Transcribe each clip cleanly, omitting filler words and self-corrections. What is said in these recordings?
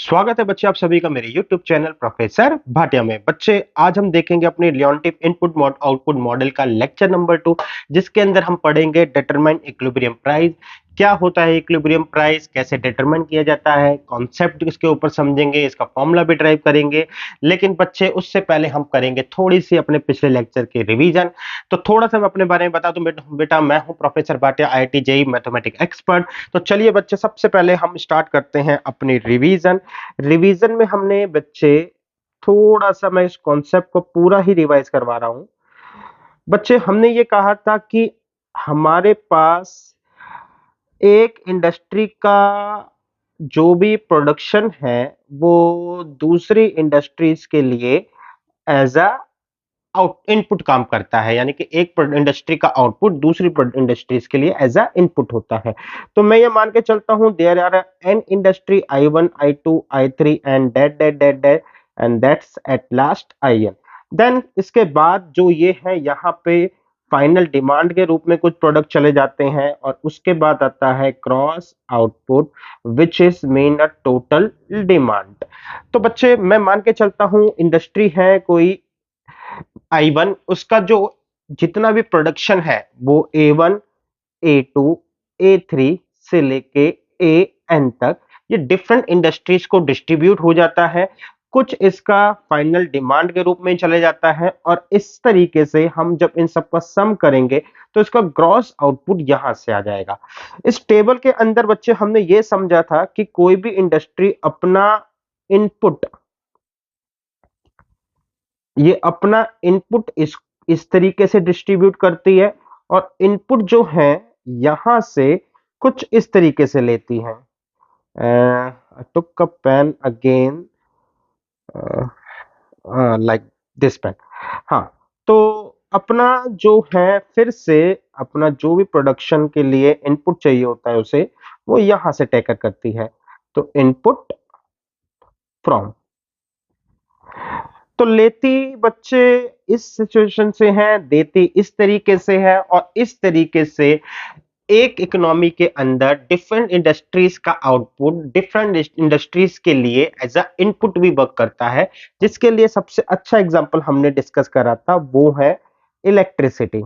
स्वागत है बच्चे आप सभी का मेरे YouTube चैनल प्रोफेसर भाटिया में। बच्चे आज हम देखेंगे अपने लियोनटिफ इनपुट आउटपुट मॉडल का लेक्चर नंबर 2, जिसके अंदर हम पढ़ेंगे डिटरमाइन इक्विलिब्रियम प्राइस। क्या होता है इक्विलिब्रियम प्राइस, कैसे डिटरमाइन किया जाता है, कॉन्सेप्ट इसके ऊपर समझेंगे, इसका फॉर्मूला भी ड्राइव करेंगे। लेकिन बच्चे उससे पहले हम करेंगे थोड़ी सी अपने पिछले लेक्चर की रिवीजन। तो थोड़ा सा मैं अपने बारे में बता दूं बेटा, मैं हूं professor Bhatia, IIT JEE mathematics expert. तो चलिए बच्चे, सबसे पहले हम स्टार्ट करते हैं अपनी रिवीजन। रिवीजन में हमने बच्चे थोड़ा सा, मैं इस कॉन्सेप्ट को पूरा ही रिवाइज करवा रहा हूं। बच्चे हमने ये कहा था कि हमारे पास एक इंडस्ट्री का जो भी प्रोडक्शन है वो दूसरी इंडस्ट्रीज के लिए एज अ आउट इनपुट काम करता है, यानी कि एक इंडस्ट्री का आउटपुट दूसरी इंडस्ट्रीज के लिए एज अ इनपुट होता है। तो मैं ये मान के चलता हूं there are an industry I1 I2 I3 and that and that's at last IN। Then इसके बाद जो ये है यहाँ पे फाइनल डिमांड के रूप में कुछ प्रोडक्ट चले जाते हैं, और उसके बाद आता है cross output which is mean a total demand. तो बच्चे मैं मान के चलता हूं इंडस्ट्री है कोई I1, उसका जो जितना भी प्रोडक्शन है वो A1 A2 A3 से लेके AN तक ये डिफरेंट इंडस्ट्रीज को डिस्ट्रीब्यूट हो जाता है। कुछ इसका फाइनल डिमांड के रूप में चले जाता है, और इस तरीके से हम जब इन सबका सम करेंगे तो इसका ग्रॉस आउटपुट यहां से आ जाएगा। इस टेबल के अंदर बच्चे हमने ये समझा था कि कोई भी इंडस्ट्री अपना इनपुट, ये अपना इनपुट इस तरीके से डिस्ट्रीब्यूट करती है, और इनपुट जो है यहां से कुछ इस तरीके से लेती है। Took a pen again like this pen. हाँ, तो अपना जो है फिर से अपना जो भी प्रोडक्शन के लिए इनपुट चाहिए होता है उसे वो यहां से टेकर करती है। तो इनपुट फ्रॉम, तो लेती बच्चे इस सिचुएशन से है, देती इस तरीके से है, और इस तरीके से एक इकोनॉमी के अंदर डिफरेंट इंडस्ट्रीज का आउटपुट डिफरेंट इंडस्ट्रीज के लिए एज अ इनपुट भी वर्क करता है। जिसके लिए सबसे अच्छा एग्जांपल हमने डिस्कस करा था वो है इलेक्ट्रिसिटी।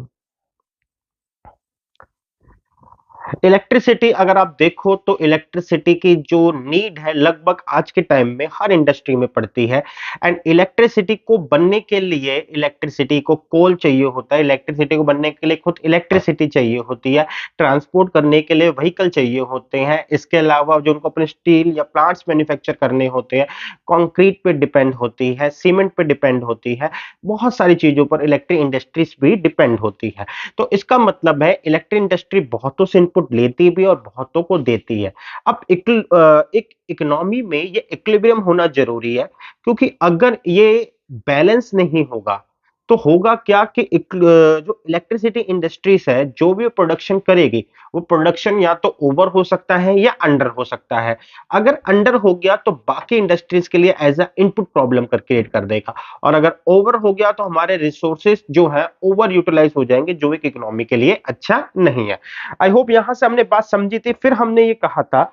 इलेक्ट्रिसिटी अगर आप देखो तो इलेक्ट्रिसिटी की जो नीड है लगभग आज के टाइम में हर इंडस्ट्री में पड़ती है। एंड इलेक्ट्रिसिटी को बनने के लिए इलेक्ट्रिसिटी को कोल चाहिए होता है, इलेक्ट्रिसिटी को बनने के लिए खुद इलेक्ट्रिसिटी चाहिए होती है, ट्रांसपोर्ट करने के लिए व्हीकल चाहिए होते हैं, इसके अलावा जो उनको अपने स्टील या प्लांट्स मैन्युफैक्चर करने होते हैं, कंक्रीट पे डिपेंड होती है, सीमेंट पे डिपेंड होती है, बहुत सारी चीजों पर इलेक्ट्रिक इंडस्ट्रीज भी डिपेंड होती है। तो इसका मतलब है इलेक्ट्रिक इंडस्ट्री बहुतों से इनपुट लेती भी और बहुतों को देती है। अब एक इकोनॉमी में ये इक्विलिब्रियम होना जरूरी है, क्योंकि अगर ये बैलेंस नहीं होगा तो होगा क्या कि जो इलेक्ट्रिसिटी इंडस्ट्रीज है जो भी प्रोडक्शन करेगी वो प्रोडक्शन या तो ओवर हो सकता है या अंडर हो सकता है। अगर अंडर हो गया तो बाकी इंडस्ट्रीज के लिए एज अ इनपुट प्रॉब्लम कर क्रिएट कर देगा, और अगर ओवर हो गया तो हमारे रिसोर्सेज जो है ओवर यूटिलाइज हो जाएंगे, जो एक इकोनॉमी के लिए अच्छा नहीं है। आई होप यहां से हमने बात समझी थी। फिर हमने ये कहा था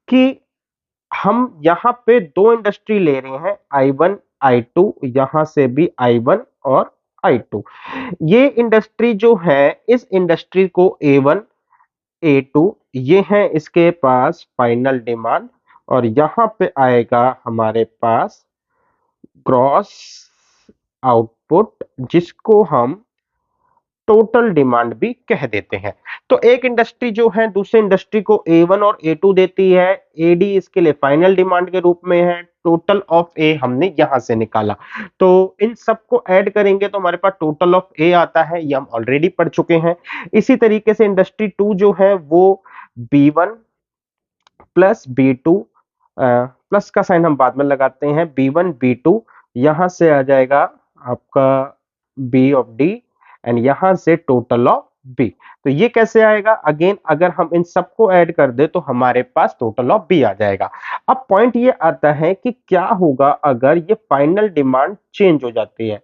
कि हम यहां पे दो इंडस्ट्री ले रहे हैं I1 I2, यहां से भी I1 और I2। ये इंडस्ट्री जो है इस इंडस्ट्री को A1 A2 ये है इसके पास फाइनल डिमांड, और यहां पे आएगा हमारे पास ग्रॉस आउटपुट जिसको हम टोटल डिमांड भी कह देते हैं। तो एक इंडस्ट्री जो है दूसरी इंडस्ट्री को A1 और A2 देती है, AD इसके लिए फाइनल डिमांड के रूप में है, टोटल ऑफ A हमने यहां से निकाला। तो इन सबको ऐड करेंगे तो हमारे पास टोटल ऑफ A आता है, ये हम ऑलरेडी पढ़ चुके हैं। इसी तरीके से इंडस्ट्री 2 जो है वो B1 प्लस B2, प्लस का साइन हम बाद में लगाते हैं, B1 B2 यहां से आ जाएगा आपका B ऑफ D, एंड यहां से टोटल ऑफ B। तो ये कैसे आएगा, अगेन अगर हम इन सबको ऐड कर दे तो हमारे पास टोटल ऑफ B आ जाएगा। अब पॉइंट ये आता है कि क्या होगा अगर ये फाइनल डिमांड चेंज हो जाती है,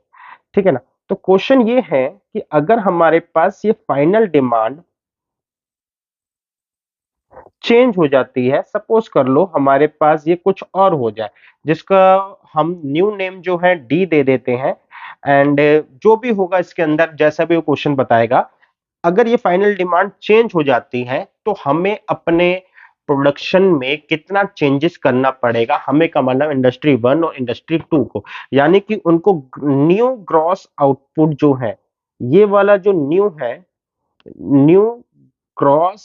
ठीक है ना। तो क्वेश्चन ये है कि अगर हमारे पास ये फाइनल डिमांड चेंज हो जाती है, सपोज कर लो हमारे पास ये कुछ और हो जाए, जिसका हम न्यू नेम जो है डी दे देते हैं, एंड जो भी होगा इसके अंदर जैसा भी वो क्वेश्चन बताएगा, अगर ये फाइनल डिमांड चेंज हो जाती है तो हमें अपने प्रोडक्शन में कितना चेंजेस करना पड़ेगा, हमें का मतलब इंडस्ट्री वन और इंडस्ट्री टू को, यानी कि उनको न्यू ग्रॉस आउटपुट जो है, ये वाला जो न्यू है, न्यू क्रॉस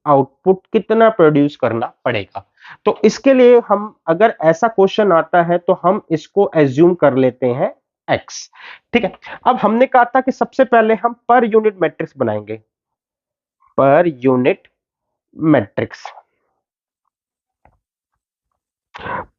आउटपुट कितना प्रोड्यूस करना पड़ेगा। तो इसके लिए हम, अगर ऐसा क्वेश्चन आता है तो हम इसको एज्यूम कर लेते हैं एक्स। ठीक है, अब हमने कहा था कि सबसे पहले हम पर यूनिट मैट्रिक्स बनाएंगे, per unit matrix.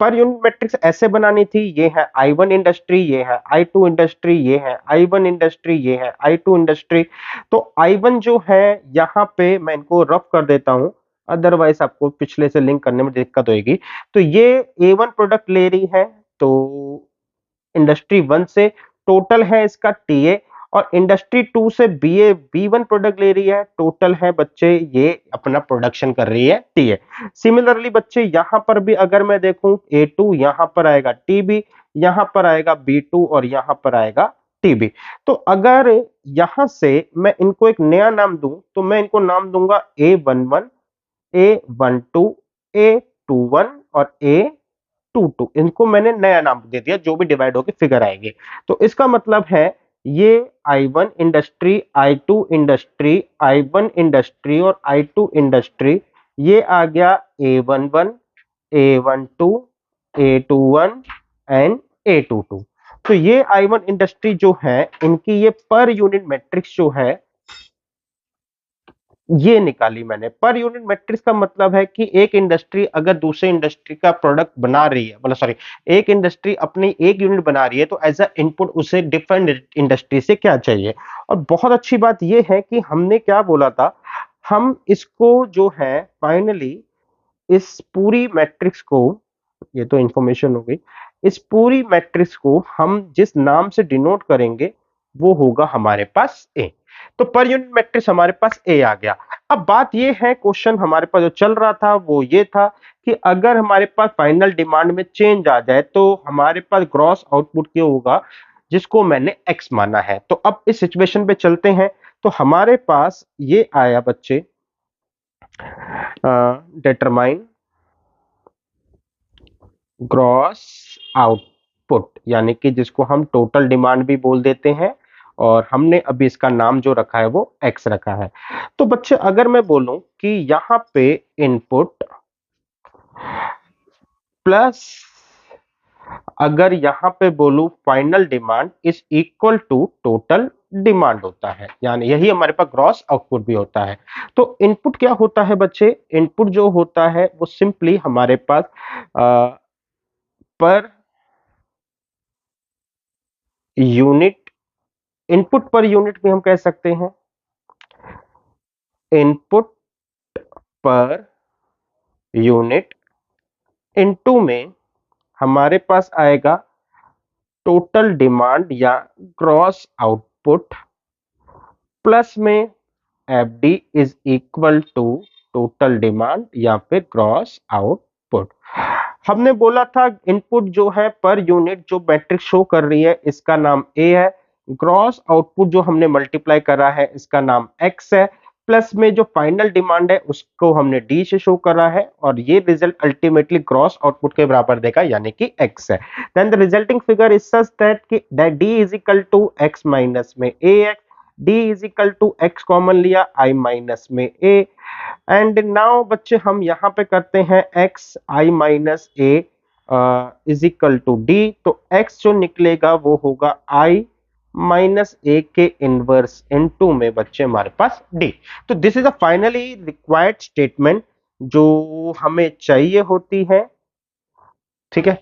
Per unit matrix ऐसे बनानी थी, ये है आई वन इंडस्ट्री, ये है आई टू इंडस्ट्री, ये है आई वन इंडस्ट्री, ये है आई टू इंडस्ट्री। तो आई वन जो है, यहां पे मैं इनको रफ कर देता हूं, अदरवाइज आपको पिछले से लिंक करने में दिक्कत होगी। तो ये ए वन प्रोडक्ट ले रही है, तो इंडस्ट्री वन से टोटल है इसका टीए, और इंडस्ट्री टू से बी वन प्रोडक्ट ले रही है, टोटल है बच्चे ये अपना प्रोडक्शन कर रही है टीए। सिमिलरली बच्चे यहां पर भी अगर मैं देखूं, ए टू यहां पर आएगा, टीबी यहां पर आएगा, बी टू और यहां पर आएगा टीबी। तो अगर यहां से मैं इनको एक नया नाम दूं, तो मैं इनको नाम दूंगा A one one, A one two, A two one और ए टू टू। इनको मैंने नया नाम दे दिया, जो भी डिवाइड होकर फिगर आएगी। तो इसका मतलब है ये I one industry, I two industry, I one industry और आई टू इंडस्ट्री, ये आ गया A one one, A one two, A two one and A two two. तो ये आई वन इंडस्ट्री जो है, इनकी ये पर यूनिट मैट्रिक्स जो है, ये निकाली मैंने। पर यूनिट मैट्रिक्स का मतलब है कि एक इंडस्ट्री अगर दूसरे इंडस्ट्री का प्रोडक्ट बना रही है, मतलब सॉरी, एक इंडस्ट्री अपनी एक यूनिट बना रही है, तो एज अ इनपुट उसे डिफरेंट इंडस्ट्री से क्या चाहिए। और बहुत अच्छी बात यह है कि हमने क्या बोला था, हम इसको जो है फाइनली इस पूरी मैट्रिक्स को, ये तो इंफॉर्मेशन हो गई, इस पूरी मैट्रिक्स को हम जिस नाम से डिनोट करेंगे वो होगा हमारे पास ए। तो पर यूनिट मैट्रिक्स हमारे पास ए आ गया। अब बात ये है, क्वेश्चन हमारे पास जो चल रहा था वो ये था कि अगर हमारे पास फाइनल डिमांड में चेंज आ जाए तो हमारे पास ग्रॉस आउटपुट क्या होगा, जिसको मैंने एक्स माना है। तो अब इस सिचुएशन पे चलते हैं। तो हमारे पास ये आया बच्चे, डिटरमाइन ग्रॉस आउटपुट, यानी कि जिसको हम टोटल डिमांड भी बोल देते हैं, और हमने अभी इसका नाम जो रखा है वो एक्स रखा है। तो बच्चे अगर मैं बोलूं कि यहां पे इनपुट प्लस, अगर यहां पे बोलूं final demand is equal to total demand होता है, यानी यही हमारे पास ग्रॉस आउटपुट भी होता है। तो इनपुट क्या होता है बच्चे, इनपुट जो होता है वो सिंपली हमारे पास per unit, input per unit भी हम कह सकते हैं, इनपुट पर यूनिट इनटू में हमारे पास आएगा टोटल डिमांड या ग्रॉस आउटपुट, प्लस में F D is equal to total demand या फिर ग्रॉस आउटपुट। हमने बोला था इनपुट जो है पर यूनिट जो मैट्रिक्स शो कर रही है इसका नाम ए है, ग्रॉस आउटपुट जो हमने मल्टीप्लाई करा है इसका नाम एक्स है, प्लस में जो फाइनल डिमांड है उसको हमने डी से शो करा है, और ये रिजल्ट अल्टीमेटली ग्रॉस आउटपुट के बराबर देगा, यानी कि एक्स है। Then the resulting figure is such that कि D is equal to x minus में a x, D is equal to x common लिया आई माइनस में ए, एंड नाउ बच्चे हम यहां पे करते हैं X I minus A is equal to D. तो एक्स जो निकलेगा वो होगा आई माइनस ए के इनवर्स इनटू में बच्चे हमारे पास डी। तो this is a finally required statement जो हमें चाहिए होती है। ठीक है,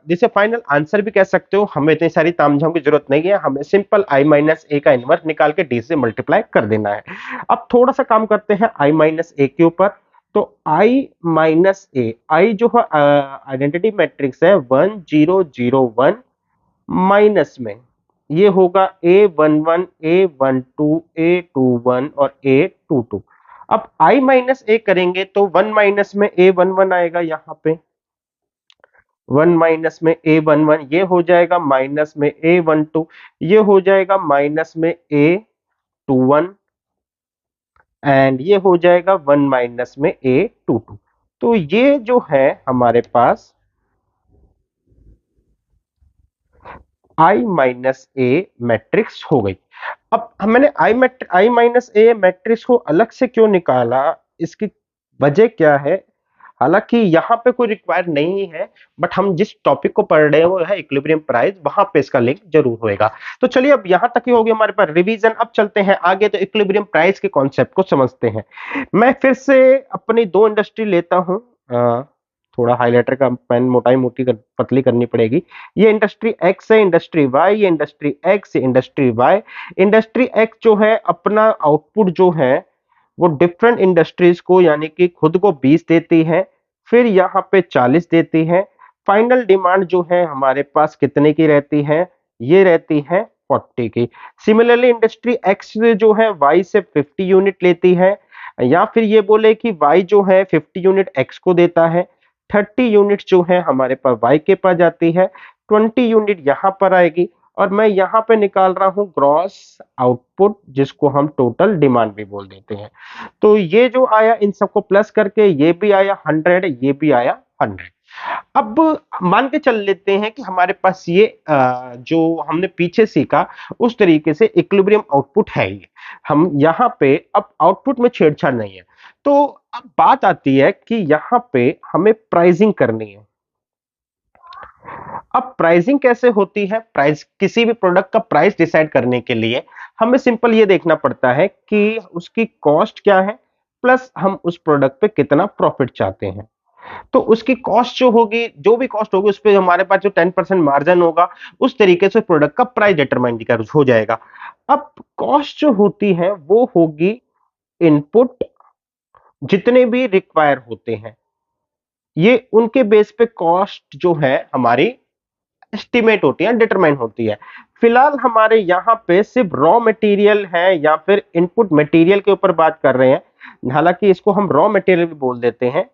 जिसे फाइनल आंसर भी कह सकते हो, हमें इतनी सारी तामझाम की जरूरत नहीं है, हमें सिंपल आई माइनस ए का इनवर्स निकाल के डी से मल्टीप्लाई कर देना है। अब थोड़ा सा काम करते हैं आई माइनस ए के ऊपर। तो आई माइनस ए, आई जो है आइडेंटिटी मैट्रिक्स है 1 0 0 1 माइनस में ये होगा A11 A12 A21 और A22। अब i माइनस ए करेंगे तो 1 माइनस में ए 11 आएगा, यहाँ पे 1 माइनस में ए 11 ये हो जाएगा, माइनस में ए 12 ये हो जाएगा, माइनस में ए 21 एंड ये हो जाएगा 1 माइनस में ए 22। तो ये जो है हमारे पास i माइनस ए मैट्रिक्स हो गई। अब मैंने आई माइनस ए मैट्रिक्स को अलग से क्यों निकाला, इसकी वजह क्या है? हालांकि यहाँ पे कोई रिक्वायर नहीं है, बट हम जिस टॉपिक को पढ़ रहे हैं वो है इक्विलिब्रियम प्राइस, वहां पे इसका लिंक जरूर होएगा। तो चलिए अब यहाँ तक ही हो गया हमारे पास रिवीजन। अब चलते हैं आगे, तो इक्विलिब्रियम प्राइस के कॉन्सेप्ट को समझते हैं। मैं फिर से अपनी दो इंडस्ट्री लेता हूँ, थोड़ा हाइलाइटर का पेन मोटाई मोटी पतली करनी पड़ेगी। ये इंडस्ट्री एक्स है, इंडस्ट्री वाई, ये industry X, industry Y. Industry X जो है अपना आउटपुट जो है वो डिफरेंट इंडस्ट्रीज को यानी कि खुद को 20 देती है, फिर यहाँ पे 40 देती है। फाइनल डिमांड जो है हमारे पास कितने की रहती है? ये रहती है 40 की। सिमिलरली इंडस्ट्री एक्स जो है वाई से 50 यूनिट लेती है, या फिर ये बोले कि वाई जो है 50 यूनिट एक्स को देता है, 30 यूनिट जो है हमारे पास वाई के पास जाती है, 20 यूनिट यहाँ पर आएगी, और मैं यहाँ पे निकाल रहा हूँ ग्रॉस आउटपुट, जिसको हम टोटल डिमांड भी बोल देते हैं। तो ये जो आया इन सबको प्लस करके ये भी आया 100, ये भी आया 100। अब मान के चल लेते हैं कि हमारे पास ये जो हमने पीछे सीखा उस तरीके से इक्विलिब्रियम आउटपुट है ये। हम यहाँ पे अब आउटपुट में छेड़छाड़ नहीं है। तो अब बात आती है कि यहाँ पे हमें प्राइसिंग करनी है। अब प्राइसिंग कैसे होती है? प्राइस, किसी भी प्रोडक्ट का प्राइस डिसाइड करने के लिए हमें सिंपल ये देखना पड़ता है कि उसकी कॉस्ट क्या है, प्लस हम उस प्रोडक्ट पे कितना प्रॉफिट चाहते हैं। तो उसकी कॉस्ट जो होगी, जो भी कॉस्ट होगी उस पे हमारे पास जो 10% मार्जिन होगा, उस तरीके से प्रोडक्ट का प्राइस डिटरमाइन हो जाएगा। अब कॉस्ट जो होती है वो होगी इनपुट जितने भी रिक्वायर होते हैं, ये उनके बेस पे कॉस्ट जो है हमारी एस्टिमेट होती है, डिटरमाइन होती है। फिलहाल हमारे यहाँ पे सिर्फ रॉ मटेरियल है या फिर इनपुट मटेरियल के ऊपर बात कर रहे हैं, हालांकि इसको हम रॉ मटेरियल भी बोल देते हैं।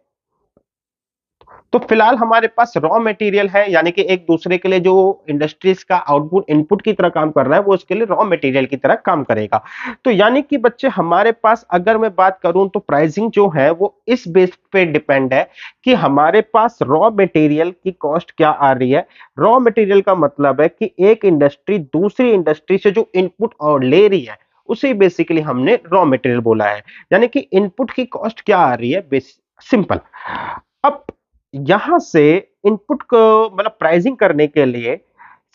तो फिलहाल हमारे पास रॉ मटेरियल है, यानी कि एक दूसरे के लिए जो इंडस्ट्रीज का आउटपुट इनपुट की तरह काम कर रहा है वो उसके लिए रॉ मटेरियल की तरह काम करेगा। तो यानी कि बच्चे हमारे पास अगर मैं बात करूं तो प्राइसिंग जो है वो इस बेस पे डिपेंड है कि हमारे पास रॉ मटेरियल की कॉस्ट क्या आ रही है। रॉ मटेरियल का मतलब है कि एक इंडस्ट्री दूसरी इंडस्ट्री से जो इनपुट और ले रही है उसे बेसिकली हमने रॉ मटेरियल बोला है, यानी कि इनपुट की कॉस्ट क्या आ रही है, सिंपल। अब यहां से इनपुट को मतलब प्राइसिंग करने के लिए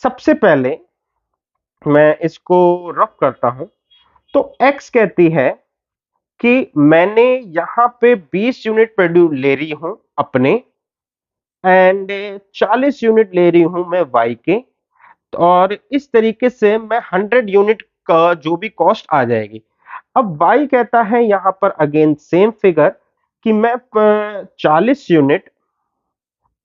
सबसे पहले मैं इसको रफ करता हूं। तो एक्स कहती है कि मैंने यहां पे 20 यूनिट प्रोड्यूस ले रही हूं अपने, एंड 40 यूनिट ले रही हूं मैं वाई के, और इस तरीके से मैं 100 यूनिट का जो भी कॉस्ट आ जाएगी। अब वाई कहता है यहां पर अगेन सेम फिगर कि मैं 40 यूनिट,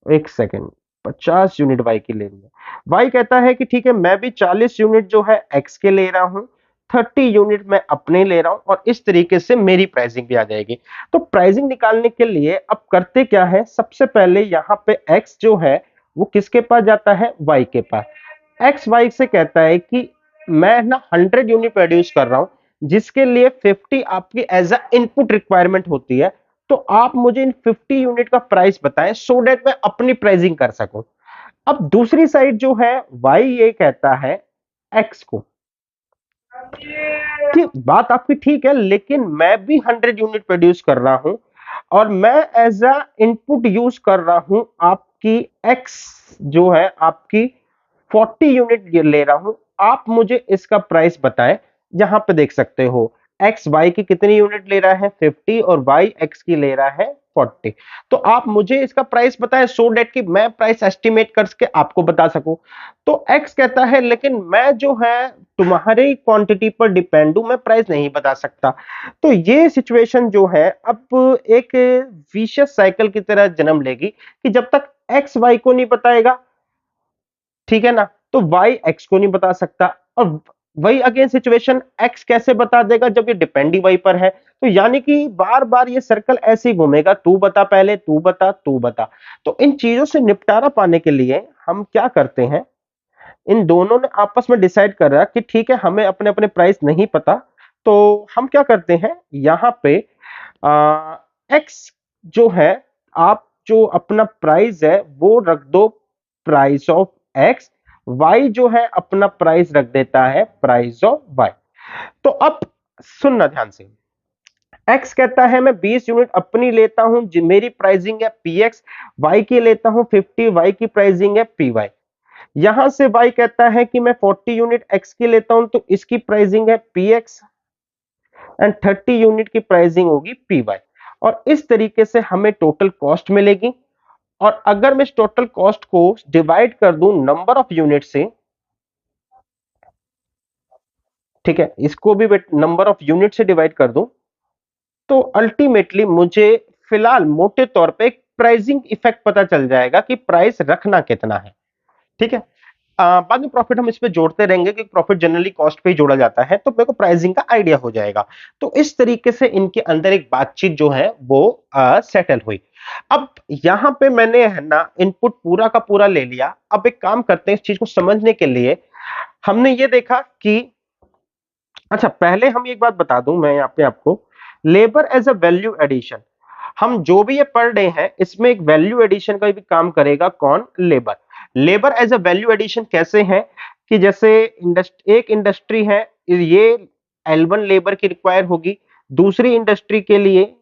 एक सेकेंड, 50 यूनिट वाई की ले रही है। वाई कहता है कि ठीक है मैं भी 40 यूनिट जो है एक्स के ले रहा हूं, 30 यूनिट मैं अपने ले रहा हूं, और इस तरीके से मेरी प्राइसिंग भी आ जाएगी। तो प्राइसिंग निकालने के लिए अब करते क्या है, सबसे पहले यहां पे एक्स जो है वो किसके पास जाता है? वाई के पास। एक्स वाई से कहता है कि मैं ना 100 यूनिट प्रोड्यूस कर रहा हूं, जिसके लिए 50 आपकी एज अ इनपुट रिक्वायरमेंट होती है। तो आप मुझे इन 50 यूनिट का प्राइस बताएं सो डेट मैं अपनी प्राइसिंग कर सकूं। अब दूसरी साइड जो है वाई ये कहता है एक्स को कि बात आपकी ठीक है, लेकिन मैं भी 100 यूनिट प्रोड्यूस कर रहा हूं और मैं एज अ इनपुट यूज कर रहा हूं आपकी एक्स जो है आपकी 40 यूनिट ले रहा हूं। आप मुझे इसका प्राइस बताएं। यहां पे देख सकते हो एक्स वाई की कितनी यूनिट ले रहा है? 50, और वाई एक्स की ले रहा है 40। तो आप मुझे इसका प्राइस बताएं सो डेट कि मैं प्राइस एस्टिमेट करके आपको बता सकूं। तो एक्स कहता है लेकिन मैं जो है तुम्हारी क्वांटिटी पर डिपेंड हूं, मैं प्राइस नहीं बता सकता। तो ये सिचुएशन जो है अब एक विशियस साइकिल की तरह जन्म लेगी कि जब तक एक्स वाई को नहीं बताएगा, ठीक है ना, तो y x को नहीं बता सकता, और वही अगेन सिचुएशन, एक्स कैसे बता देगा जब ये डिपेंड ही वही पर है। तो यानी कि बार बार ये सर्कल ऐसे ही घूमेगा, तू बता पहले, तू बता, तू बता। तो इन चीजों से निपटारा पाने के लिए हम क्या करते हैं, इन दोनों ने आपस में डिसाइड कर रहा कि ठीक है हमें अपने अपने प्राइस नहीं पता, तो हम क्या करते हैं यहां पे एक्स जो है, आप जो अपना प्राइस है वो रख दो प्राइस ऑफ एक्स, वाई जो है अपना प्राइस रख देता है प्राइस ऑफ वाई। तो अब सुनना ध्यान से, एक्स कहता है मैं 20 यूनिट अपनी लेता हूं, मेरी प्राइसिंग है पी एक्स, वाई की लेता हूं 50, वाई की प्राइसिंग है पी वाई। यहां से वाई कहता है कि मैं 40 यूनिट एक्स की लेता हूं, तो इसकी प्राइसिंग है पी एक्स एंड 30 यूनिट की प्राइसिंग होगी पी वाई। और इस तरीके से हमें टोटल कॉस्ट मिलेगी। और अगर मैं इस टोटल कॉस्ट को डिवाइड कर दूं नंबर ऑफ यूनिट से, ठीक है, इसको भी नंबर ऑफ यूनिट से डिवाइड कर दूं, तो अल्टीमेटली मुझे फिलहाल मोटे तौर पे एक प्राइसिंग इफेक्ट पता चल जाएगा कि प्राइस रखना कितना है। ठीक है, बाद में प्रॉफिट हम इस पे जोड़ते रहेंगे क्योंकि प्रॉफिट जनरली कॉस्ट पे ही जोड़ा जाता है, तो मेरे को प्राइसिंग का आइडिया हो जाएगा। तो इस तरीके से इनके अंदर एक बातचीत जो है वो सेटल हुई। अब यहां पे मैंने है ना इनपुट पूरा का पूरा ले लिया। अब एक काम करते हैं, इस चीज को समझने के लिए हमने ये देखा कि, अच्छा पहले हम एक बात बता दूं मैं यहाँ पे आपको, labour as a value addition, हम जो भी ये पढ़ रहे हैं इसमें एक वैल्यू एडिशन का भी काम करेगा, कौन, labour. Labour as a value addition कैसे है कि जैसे एक इंडस्ट्री है, ये L1 लेबर की रिक्वायर होगी, दूसरी इंडस्ट्री के लिए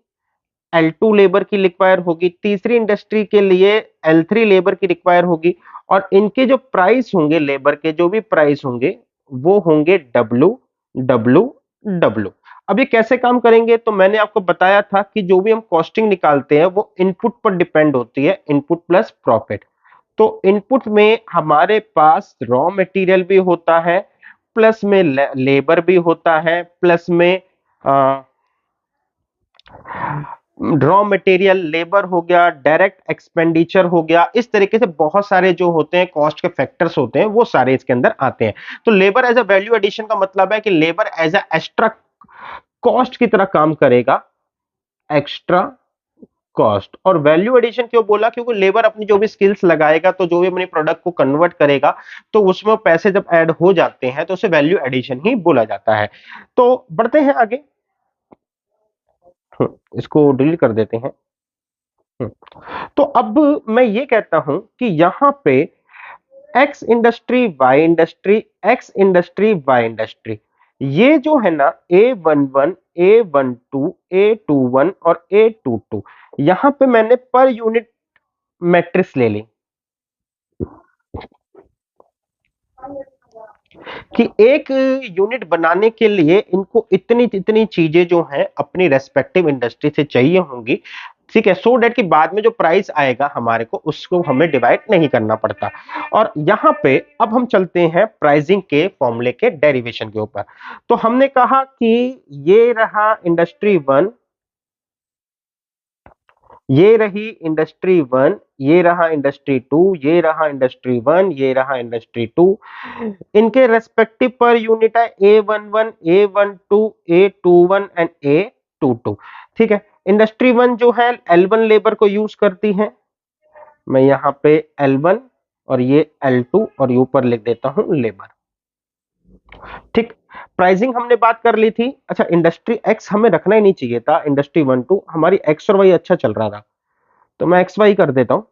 L2 लेबर की रिक्वायर होगी, तीसरी इंडस्ट्री के लिए L3 लेबर की रिक्वायर होगी, और इनके जो प्राइस होंगे, लेबर के जो भी प्राइस होंगे वो होंगे डब्ल्यू डब्ल्यू डब्ल्यू। अब ये कैसे काम करेंगे, तो मैंने आपको बताया था कि जो भी हम कॉस्टिंग निकालते हैं वो इनपुट पर डिपेंड होती है, इनपुट प्लस प्रॉफिट। तो इनपुट में हमारे पास रॉ मटेरियल भी होता है, प्लस में लेबर भी होता है, प्लस में रॉ मटेरियल, लेबर हो गया, डायरेक्ट एक्सपेंडिचर हो गया, इस तरीके से बहुत सारे जो होते हैं कॉस्ट के फैक्टर्स होते हैं वो सारे इसके अंदर आते हैं। तो labour as a value addition का मतलब है कि labour as a extra cost की तरह काम करेगा, एक्स्ट्रा कॉस्ट। और वैल्यू एडिशन क्यों बोला, क्योंकि लेबर अपनी जो भी स्किल्स लगाएगा, तो जो भी अपने प्रोडक्ट को कन्वर्ट करेगा, तो उसमें पैसे जब ऐड हो जाते हैं तो उसे वैल्यू एडिशन ही बोला जाता है। तो बढ़ते हैं आगे। इसको डिलीट कर देते हैं। तो अब मैं ये कहता हूं कि यहां पे X industry, Y industry, X industry, Y industry, ये जो है ना A11, A12, A21 और A22, यहां पे मैंने पर यूनिट मैट्रिक्स ले ली कि एक यूनिट बनाने के लिए इनको इतनी इतनी चीजें जो हैं अपनी रेस्पेक्टिव इंडस्ट्री से चाहिए होंगी। ठीक है, सो डेट कि बाद में जो प्राइस आएगा हमारे को उसको हमें डिवाइड नहीं करना पड़ता। और यहां पे अब हम चलते हैं प्राइसिंग के फॉर्मूले के डेरिवेशन के ऊपर। तो हमने कहा कि ये रहा इंडस्ट्री वन, ये रही इंडस्ट्री वन, ये रहा इंडस्ट्री टू, ये रहा इंडस्ट्री वन, ये रहा इंडस्ट्री टू। इनके रेस्पेक्टिव पर यूनिट है A11, A12, A21 and A22। ठीक है, इंडस्ट्री वन जो है L1 लेबर को यूज करती है, मैं यहां पे L1 और ये L2 और ऊपर लिख देता हूं लेबर। ठीक, प्राइसिंग हमने बात कर ली थी। अच्छा, इंडस्ट्री एक्स हमें रखना ही नहीं चाहिए था, इंडस्ट्री वन टू हमारी एक्स और वाई अच्छा चल रहा था, तो मैं एक्स वाई कर देता हूं।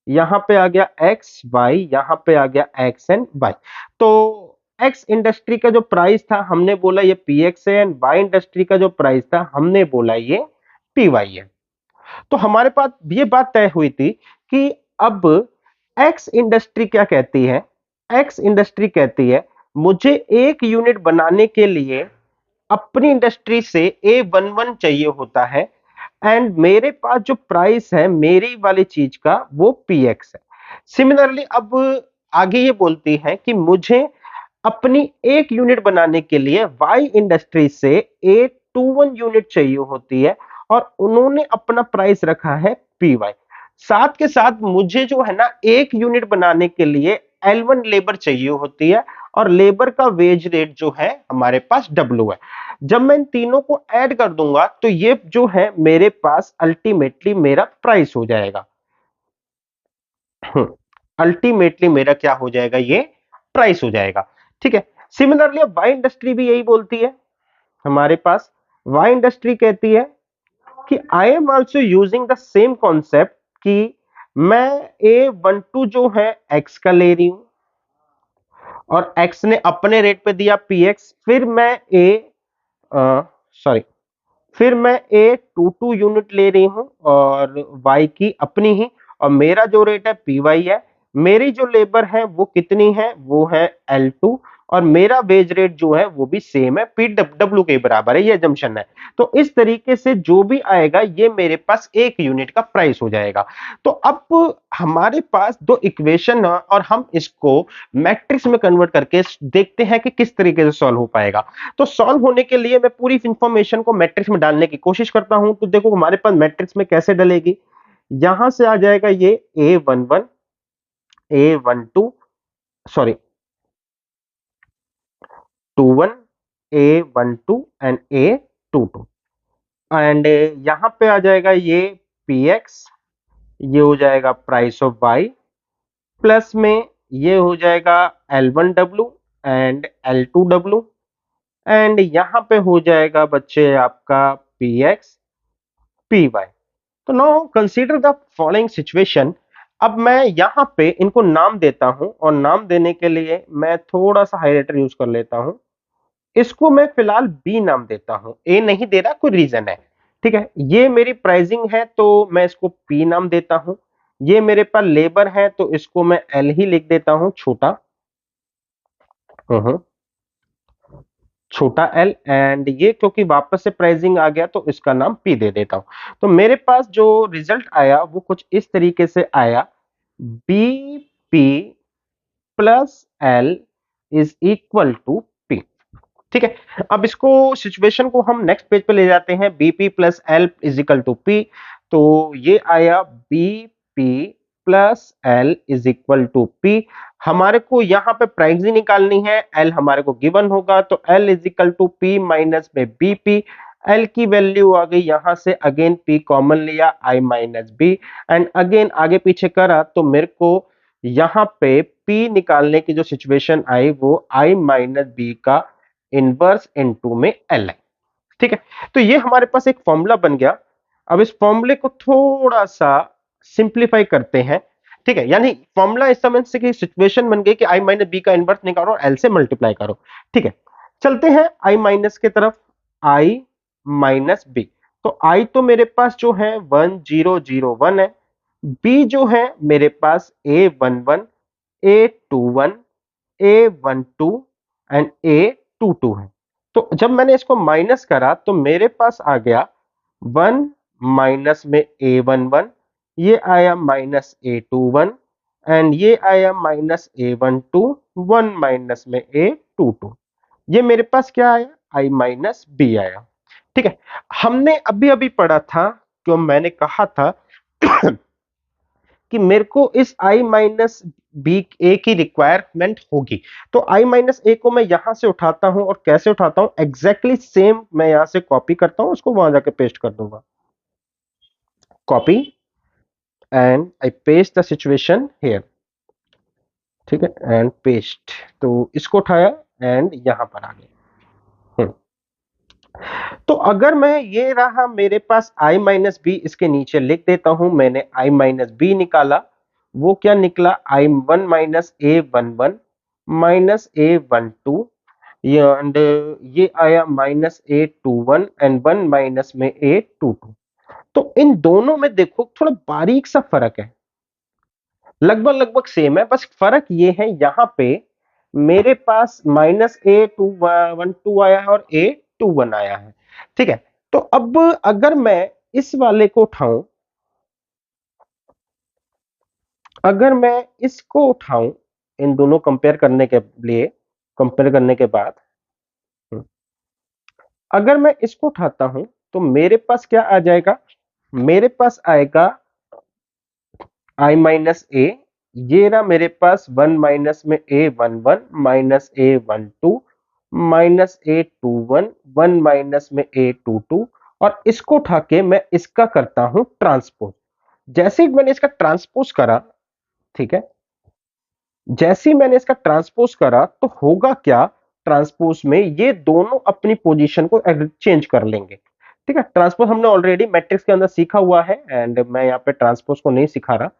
यहां पे आ गया एक्स वाई, यहां पे आ गया एक्स एंड वाई। तो एक्स इंडस्ट्री का जो प्राइस था हमने बोला ये पी एक्स है, एंड वाई इंडस्ट्री का जो प्राइस था हमने बोला ये पी वाई है। तो हमारे पास ये बात तय हुई थी कि अब एक्स इंडस्ट्री क्या कहती है, एक्स इंडस्ट्री कहती है मुझे एक यूनिट बनाने के लिए अपनी इंडस्ट्री से A11 चाहिए होता है, एंड मेरे पास जो प्राइस है मेरी वाली चीज का वो PX है। सिमिलरली अब आगे ये बोलती है कि मुझे अपनी एक यूनिट बनाने के लिए वाई इंडस्ट्री से A21 यूनिट चाहिए होती है, और उन्होंने अपना प्राइस रखा है PY। साथ के साथ मुझे जो है ना एक यूनिट बनाने के लिए L1 लेबर चाहिए होती है, और लेबर का वेज रेट जो है हमारे पास W है। जब मैं इन तीनों को ऐड कर दूंगा तो ये जो है मेरे पास अल्टीमेटली मेरा प्राइस हो जाएगा। अल्टीमेटली मेरा क्या हो जाएगा, ये प्राइस हो जाएगा। ठीक है। सिमिलरली अब वाई इंडस्ट्री भी यही बोलती है हमारे पास। वाई इंडस्ट्री कहती है कि I am also using the same concept कि मैं A12 जो है एक्स का ले रही हूं और एक्स ने अपने रेट पे दिया PX, फिर मैं ए सॉरी फिर मैं A22 यूनिट ले रही हूं और Y की अपनी ही, और मेरा जो रेट है PY है। मेरी जो लेबर है वो कितनी है, वो है L2, और मेरा वेज रेट जो है वो भी सेम है, PW के बराबर है, ये जंक्शन है। तो इस तरीके से जो भी आएगा ये मेरे पास एक यूनिट का प्राइस हो जाएगा। तो अब हमारे पास दो इक्वेशन है और हम इसको मैट्रिक्स में कन्वर्ट करके देखते हैं कि किस तरीके से सॉल्व हो पाएगा। तो सॉल्व होने के लिए मैं पूरी इंफॉर्मेशन को मैट्रिक्स में डालने की कोशिश करता हूं। तो देखो हमारे पास मैट्रिक्स में कैसे डलेगी, यहां से आ जाएगा ये A11, A12, sorry 21, A12 and A22, and यहां पे आ जाएगा ये PX, ये हो जाएगा प्राइस ऑफ वाई, प्लस में ये हो जाएगा L1W एंड L2W, एंड यहां पे हो जाएगा बच्चे आपका PX, PY। तो now consider the following situation. अब मैं यहां पे इनको नाम देता हूं और नाम देने के लिए मैं थोड़ा सा हाइलाइटर यूज कर लेता हूं। इसको मैं फिलहाल बी नाम देता हूं, ए नहीं दे रहा, कोई रीजन है। ठीक है, ये मेरी प्राइसिंग है तो मैं इसको पी नाम देता हूं। ये मेरे पास लेबर है तो इसको मैं एल ही लिख देता हूं, छोटा छोटा एल, एंड ये क्योंकि वापस से प्राइसिंग आ गया तो इसका नाम पी दे देता हूं। तो मेरे पास जो रिजल्ट आया वो कुछ इस तरीके से आया, B P plus L is equal to P. ठीक है, अब इसको सिचुएशन को हम नेक्स्ट पेज पे ले जाते हैं, BP plus L is equal to P. तो ये आया BP plus L is equal to P. हमारे को यहां पे प्राइस ही निकालनी है, एल हमारे को गिवन होगा तो L is equal to P minus में बीपी। एल की वैल्यू आ गई यहां से, अगेन पी कॉमन लिया, I minus B, and again आगे पीछे करा तो मेरे को यहां पे पी निकालने की जो सिचुएशन आई वो आई माइनस बी का इनवर्स इनटू में एल है। ठीक है, तो ये हमारे पास एक फॉर्मूला बन गया। अब इस फॉर्मूले को थोड़ा सा सिंप्लीफाई करते हैं। ठीक है, यानी फॉर्मूला इस समय से कि सिचुएशन बन गई कि आई माइनस बी का इनवर्स निकालो और एल से मल्टीप्लाई करो। ठीक है, चलते हैं आई माइनस की तरफ, आई माइनस बी। तो आई तो मेरे पास जो है 1001 है, बी जो है मेरे पास A11, A21, A12 and A22 है। तो जब मैंने इसको माइनस करा तो मेरे पास आ गया 1 माइनस में A11, ये आया माइनस A21, एंड ये आया माइनस A12, 1 माइनस में A22। ये मेरे पास क्या आया, I माइनस बी आया। ठीक है, हमने अभी अभी पढ़ा था, क्यों मैंने कहा था कि मेरे को इस आई माइनस बी ए की रिक्वायरमेंट होगी। तो आई माइनस ए को मैं यहां से उठाता हूं, और कैसे उठाता हूं, एग्जैक्टली सेम मैं यहां से कॉपी करता हूं, उसको वहां जाके पेस्ट कर दूंगा, copy and I paste the situation here. ठीक है, एंड पेस्ट, तो इसको उठाया एंड यहां पर आ गया। तो अगर मैं, ये रहा मेरे पास आई माइनस बी, इसके नीचे लिख देता हूं, मैंने आई माइनस बी निकाला, वो क्या निकला, I one minus A11 minus A12, and ये आया माइनस A21 एंड 1 माइनस में A22। तो इन दोनों में देखो थोड़ा बारीक सा फर्क है, लगभग लगभग सेम है, बस फर्क ये है यहां पे मेरे पास माइनस A212 आया है और A21 आया है। ठीक है, तो अब अगर मैं इस वाले को उठाऊं, अगर मैं इसको उठाऊं इन दोनों कंपेयर करने के लिए, कंपेयर करने के बाद अगर मैं इसको उठाता हूं तो मेरे पास क्या आ जाएगा, मेरे पास आएगा आई माइनस ए, ये रहा मेरे पास 1 माइनस में A11 minus A12 minus A21 1 minus में A22 और इसको उठा के मैं इसका करता हूं ट्रांसपोज। जैसे ही मैंने इसका ट्रांसपोज करा, ठीक है, जैसे ही मैंने इसका ट्रांसपोज करा तो होगा क्या, ट्रांसपोज में ये दोनों अपनी पोजीशन को चेंज कर लेंगे। ठीक है, ट्रांसपोज हमने ऑलरेडी मैट्रिक्स के अंदर सीखा हुआ है एंड मैं यहाँ पे ट्रांसपोज को नहीं सिखा रहा।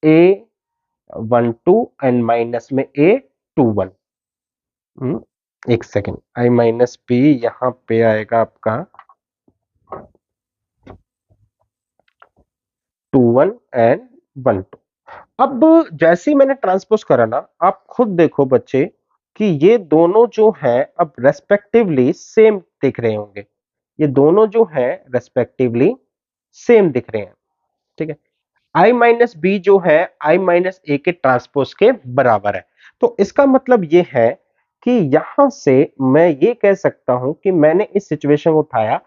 A12 एंड माइनस में A21। एक सेकेंड, I माइनस बी यहाँ पे आएगा आपका 21 एंड 12। अब जैसे ही मैंने ट्रांसपोज करा ना, आप खुद देखो बच्चे कि ये दोनों जो है अब रेस्पेक्टिवली सेम दिख रहे होंगे। ये दोनों जो है रेस्पेक्टिवली सेम दिख रहे हैं। ठीक है, आई माइनस बी जो है आई माइनस ए के ट्रांसपोज के बराबर है। तो इसका मतलब ये है कि यहां से मैं ये कह सकता हूं कि मैंने इस सिचुएशन को उठाया,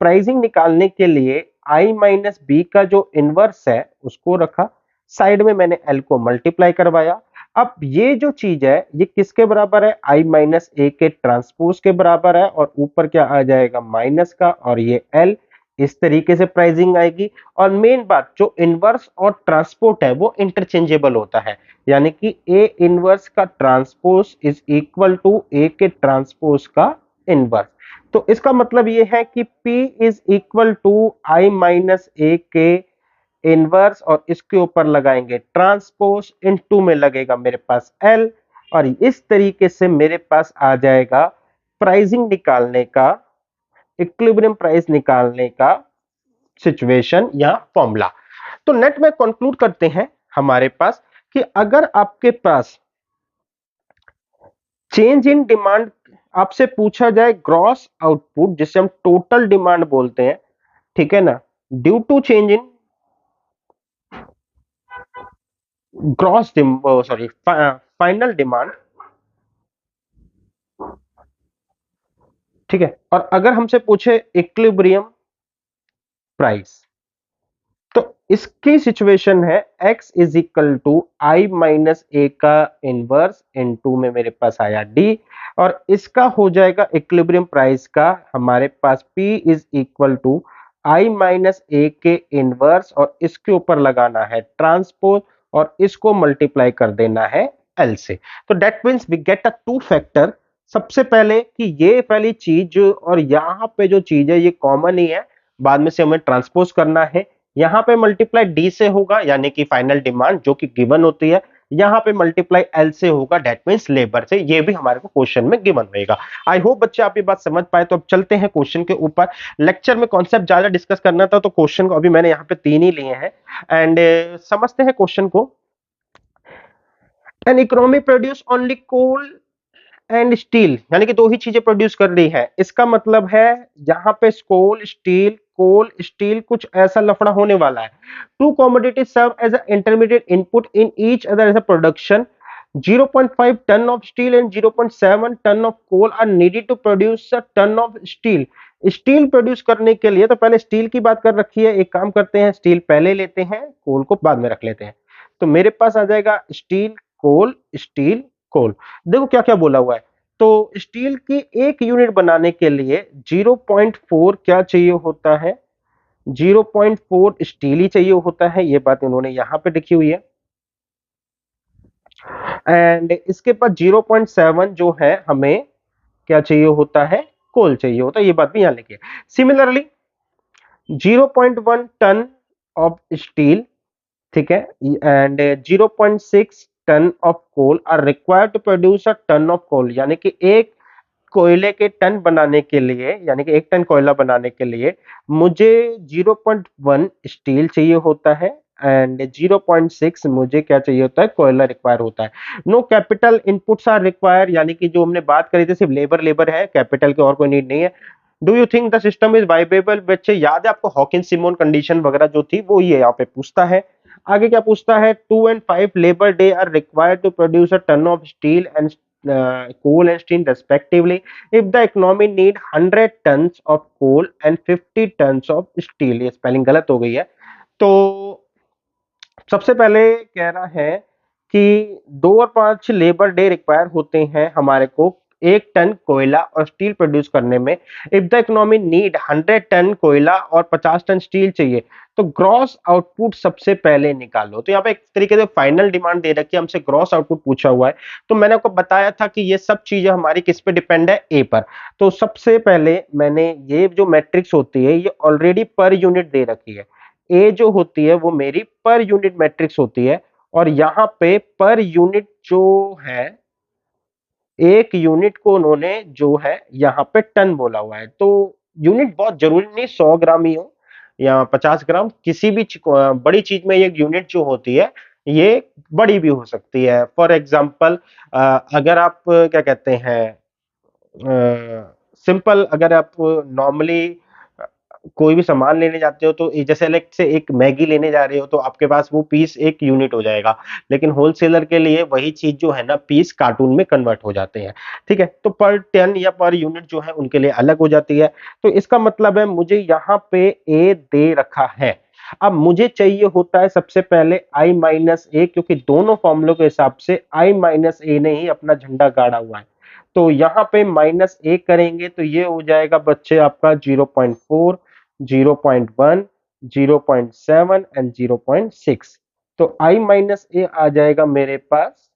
प्राइसिंग निकालने के लिए आई माइनस बी का जो इनवर्स है उसको रखा, साइड में मैंने एल को मल्टीप्लाई करवाया। अब ये जो चीज है ये किसके बराबर है, आई माइनस ए के ट्रांसपोज के बराबर है और ऊपर क्या आ जाएगा माइनस का, और ये एल। इस तरीके से प्राइसिंग आएगी। और मेन बात, जो इनवर्स और ट्रांसपोर्ट है वो इंटरचेंजेबल होता है, यानी कि ए इनवर्स का ट्रांसपोज इज इक्वल टू ए के ट्रांसपोज का इनवर्स। तो इसका मतलब ये है कि P is equal to I minus A के इनवर्स और इसके ऊपर लगाएंगे ट्रांसपोज, इन टू में लगेगा मेरे पास L, और इस तरीके से मेरे पास आ जाएगा प्राइसिंग निकालने का, इक्विलिब्रियम प्राइस निकालने का सिचुएशन या फॉर्मूला। तो नेट में कंक्लूड करते हैं हमारे पास कि अगर आपके पास चेंज इन डिमांड आपसे पूछा जाए, ग्रॉस आउटपुट जिसे हम टोटल डिमांड बोलते हैं, ठीक है ना, due to change in gross sorry final demand, ठीक है, और अगर हमसे पूछे इक्विलिब्रियम प्राइस, तो इसकी सिचुएशन है x is equal to I minus A का इनवर्स इन टू में मेरे पास आया d, और इसका हो जाएगा इक्विलिब्रियम प्राइस का हमारे पास p is equal to I minus A के इनवर्स और इसके ऊपर लगाना है ट्रांसपोज और इसको मल्टीप्लाई कर देना है l से। तो that means we get a two factor. सबसे पहले कि ये पहली चीज और यहाँ पे जो चीज है ये कॉमन ही है, बाद में से हमें ट्रांसपोज करना है। यहां पे मल्टीप्लाई डी से होगा यानी कि फाइनल डिमांड जो कि गिवन होती है, यहां पे मल्टीप्लाई एल से होगा, दैट मींस लेबर से। ये भी हमारे को क्वेश्चन में गिवन रहेगा। आई होप बच्चे आप ये बात समझ पाए। तो अब चलते हैं क्वेश्चन के ऊपर। लेक्चर में कॉन्सेप्ट ज्यादा डिस्कस करना था तो क्वेश्चन को अभी मैंने यहाँ पे 3 ही लिए हैं एंड समझते हैं क्वेश्चन को। An economy produce only coal and steel, यानी कि दो ही चीजें प्रोड्यूस कर रही है। इसका मतलब है यहाँ पे कोल स्टील कुछ ऐसा लफड़ा होने वाला है। Two commodities serve as a intermediate input in each other as a production. 0.5 ton of steel and 0.7 ton of coal are needed to produce a ton of steel. Steel produce करने के लिए तो पहले स्टील की बात कर रखी है, एक काम करते हैं स्टील पहले लेते हैं, कोल को बाद में रख लेते हैं। तो मेरे पास आ जाएगा स्टील कोल। देखो क्या क्या बोला हुआ है। तो स्टील की एक यूनिट बनाने के लिए 0.4 क्या चाहिए होता है, 0.4 स्टील ही चाहिए होता है। ये बात इन्होंने यहां पे लिखी हुई है। एंड इसके बाद 0.7 जो है हमें क्या चाहिए होता है, कोल चाहिए होता है। ये बात भी यहां लिखी है। सिमिलरली 0.1 टन ऑफ स्टील, ठीक है, and 0.6 ton of coal are required to produce a ton of coal, यानी कि एक कोयले के टन बनाने के लिए, यानी कि एक टन कोयला बनाने के लिए मुझे 0.1 स्टील चाहिए होता है एंड 0.6 मुझे क्या चाहिए होता है, कोयला रिक्वायर होता है। No capital inputs are require, यानी कि जो हमने बात करी थी सिर्फ लेबर है, कैपिटल की और कोई नीड नहीं है। Do you think the system is viable? बच्चे याद है आपको हॉकिंस सिमोन कंडीशन वगैरह जो थी वो ये यहाँ पे पूछता है। आगे क्या पूछता है, 2 and 5 labour day are required to produce a ton of steel and coal and steel respectively if the economy need 100 tons of coal and 50 tons of steel। ये स्पेलिंग गलत हो गई है। तो सबसे पहले कह रहा है कि 2 और 5 लेबर डे रिक्वायर होते हैं हमारे को 1 टन कोयला और स्टील प्रोड्यूस करने में। If the economy need 100 ton कोयला और 50 टन स्टील चाहिए, तो ग्रॉस आउटपुट सबसे पहले निकालो। तो यहाँ पे एक तरीके से फाइनल डिमांड दे रखी है, हमसे ग्रॉस आउटपुट पूछा हुआ है। तो मैंने आपको बताया था कि ये सब चीजें हमारी किस पे डिपेंड है, ए पर। तो सबसे पहले मैंने ये जो मैट्रिक्स होती है ये ऑलरेडी पर यूनिट दे रखी है। ए जो होती है वो मेरी पर यूनिट मैट्रिक्स होती है, और यहाँ पे पर यूनिट जो है, एक यूनिट को उन्होंने जो है यहाँ पे टन बोला हुआ है। तो यूनिट बहुत जरूरी नहीं 100 ग्राम ही हो या 50 ग्राम, किसी भी बड़ी चीज में ये यूनिट जो होती है ये बड़ी भी हो सकती है। फॉर एग्जाम्पल अगर आप क्या कहते हैं, सिंपल अगर आप नॉर्मली कोई भी सामान लेने जाते हो तो जैसे अलग से एक मैगी लेने जा रहे हो तो आपके पास वो पीस एक यूनिट हो जाएगा, लेकिन होलसेलर के लिए वही चीज जो है ना पीस कार्टून में कन्वर्ट हो जाते हैं। ठीक है, तो पर टन या पर यूनिट जो है उनके लिए अलग हो जाती है। तो इसका मतलब है मुझे यहाँ पे ए दे रखा है। अब मुझे चाहिए होता है सबसे पहले आई माइनस ए, क्योंकि दोनों फॉर्मूलों के हिसाब से आई माइनस ए ने ही अपना झंडा गाड़ा हुआ है। तो यहाँ पे माइनस ए करेंगे तो ये हो जाएगा बच्चे आपका 0.4, 0.1, 0.7 एंड 0.6। तो आई माइनस ए आ जाएगा मेरे पास,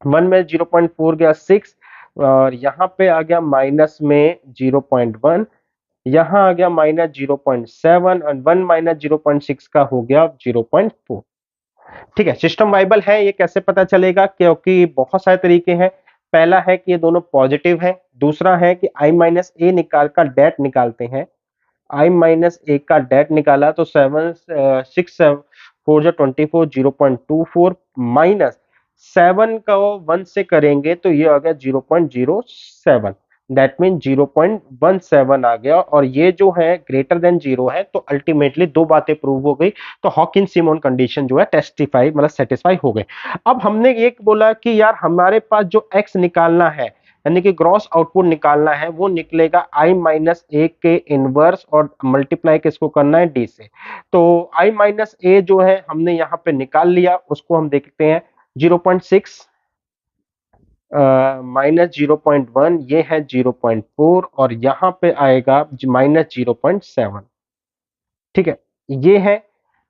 1 में 0.4 गया 6, और यहाँ पे आ गया माइनस में 0.1, यहाँ आ गया माइनस 0.7, और 1 माइनस 0.6 का हो गया 0.4। ठीक है, सिस्टम वाइबल है। ये कैसे पता चलेगा, क्योंकि बहुत सारे तरीके हैं। पहला है कि ये दोनों पॉजिटिव हैं, दूसरा है कि आई माइनस ए निकाल कर डेट निकालते हैं। आई माइनस ए का डेट निकाला तो 7 6 4 24, 0.24 माइनस 7 का 1 से करेंगे तो ये आ गया 0.07, दैट मीन 0.17 आ गया। और ये जो है ग्रेटर देन जीरो है, तो अल्टीमेटली दो बातें प्रूव हो गई। तो हॉकिन सिमोन कंडीशन जो है टेस्टिफाई मतलब सेटिस्फाई हो गई। अब हमने ये बोला कि यार हमारे पास जो एक्स निकालना है, यानी कि ग्रॉस आउटपुट निकालना है, वो निकलेगा आई माइनस ए के इनवर्स और मल्टीप्लाई किसको करना है, डी से। तो आई माइनस ए जो है हमने यहाँ पे निकाल लिया, उसको हम देखते हैं 0.6 माइनस 0.1, ये है 0.4, और यहाँ पे आएगा माइनस 0.7। ठीक है, ये है।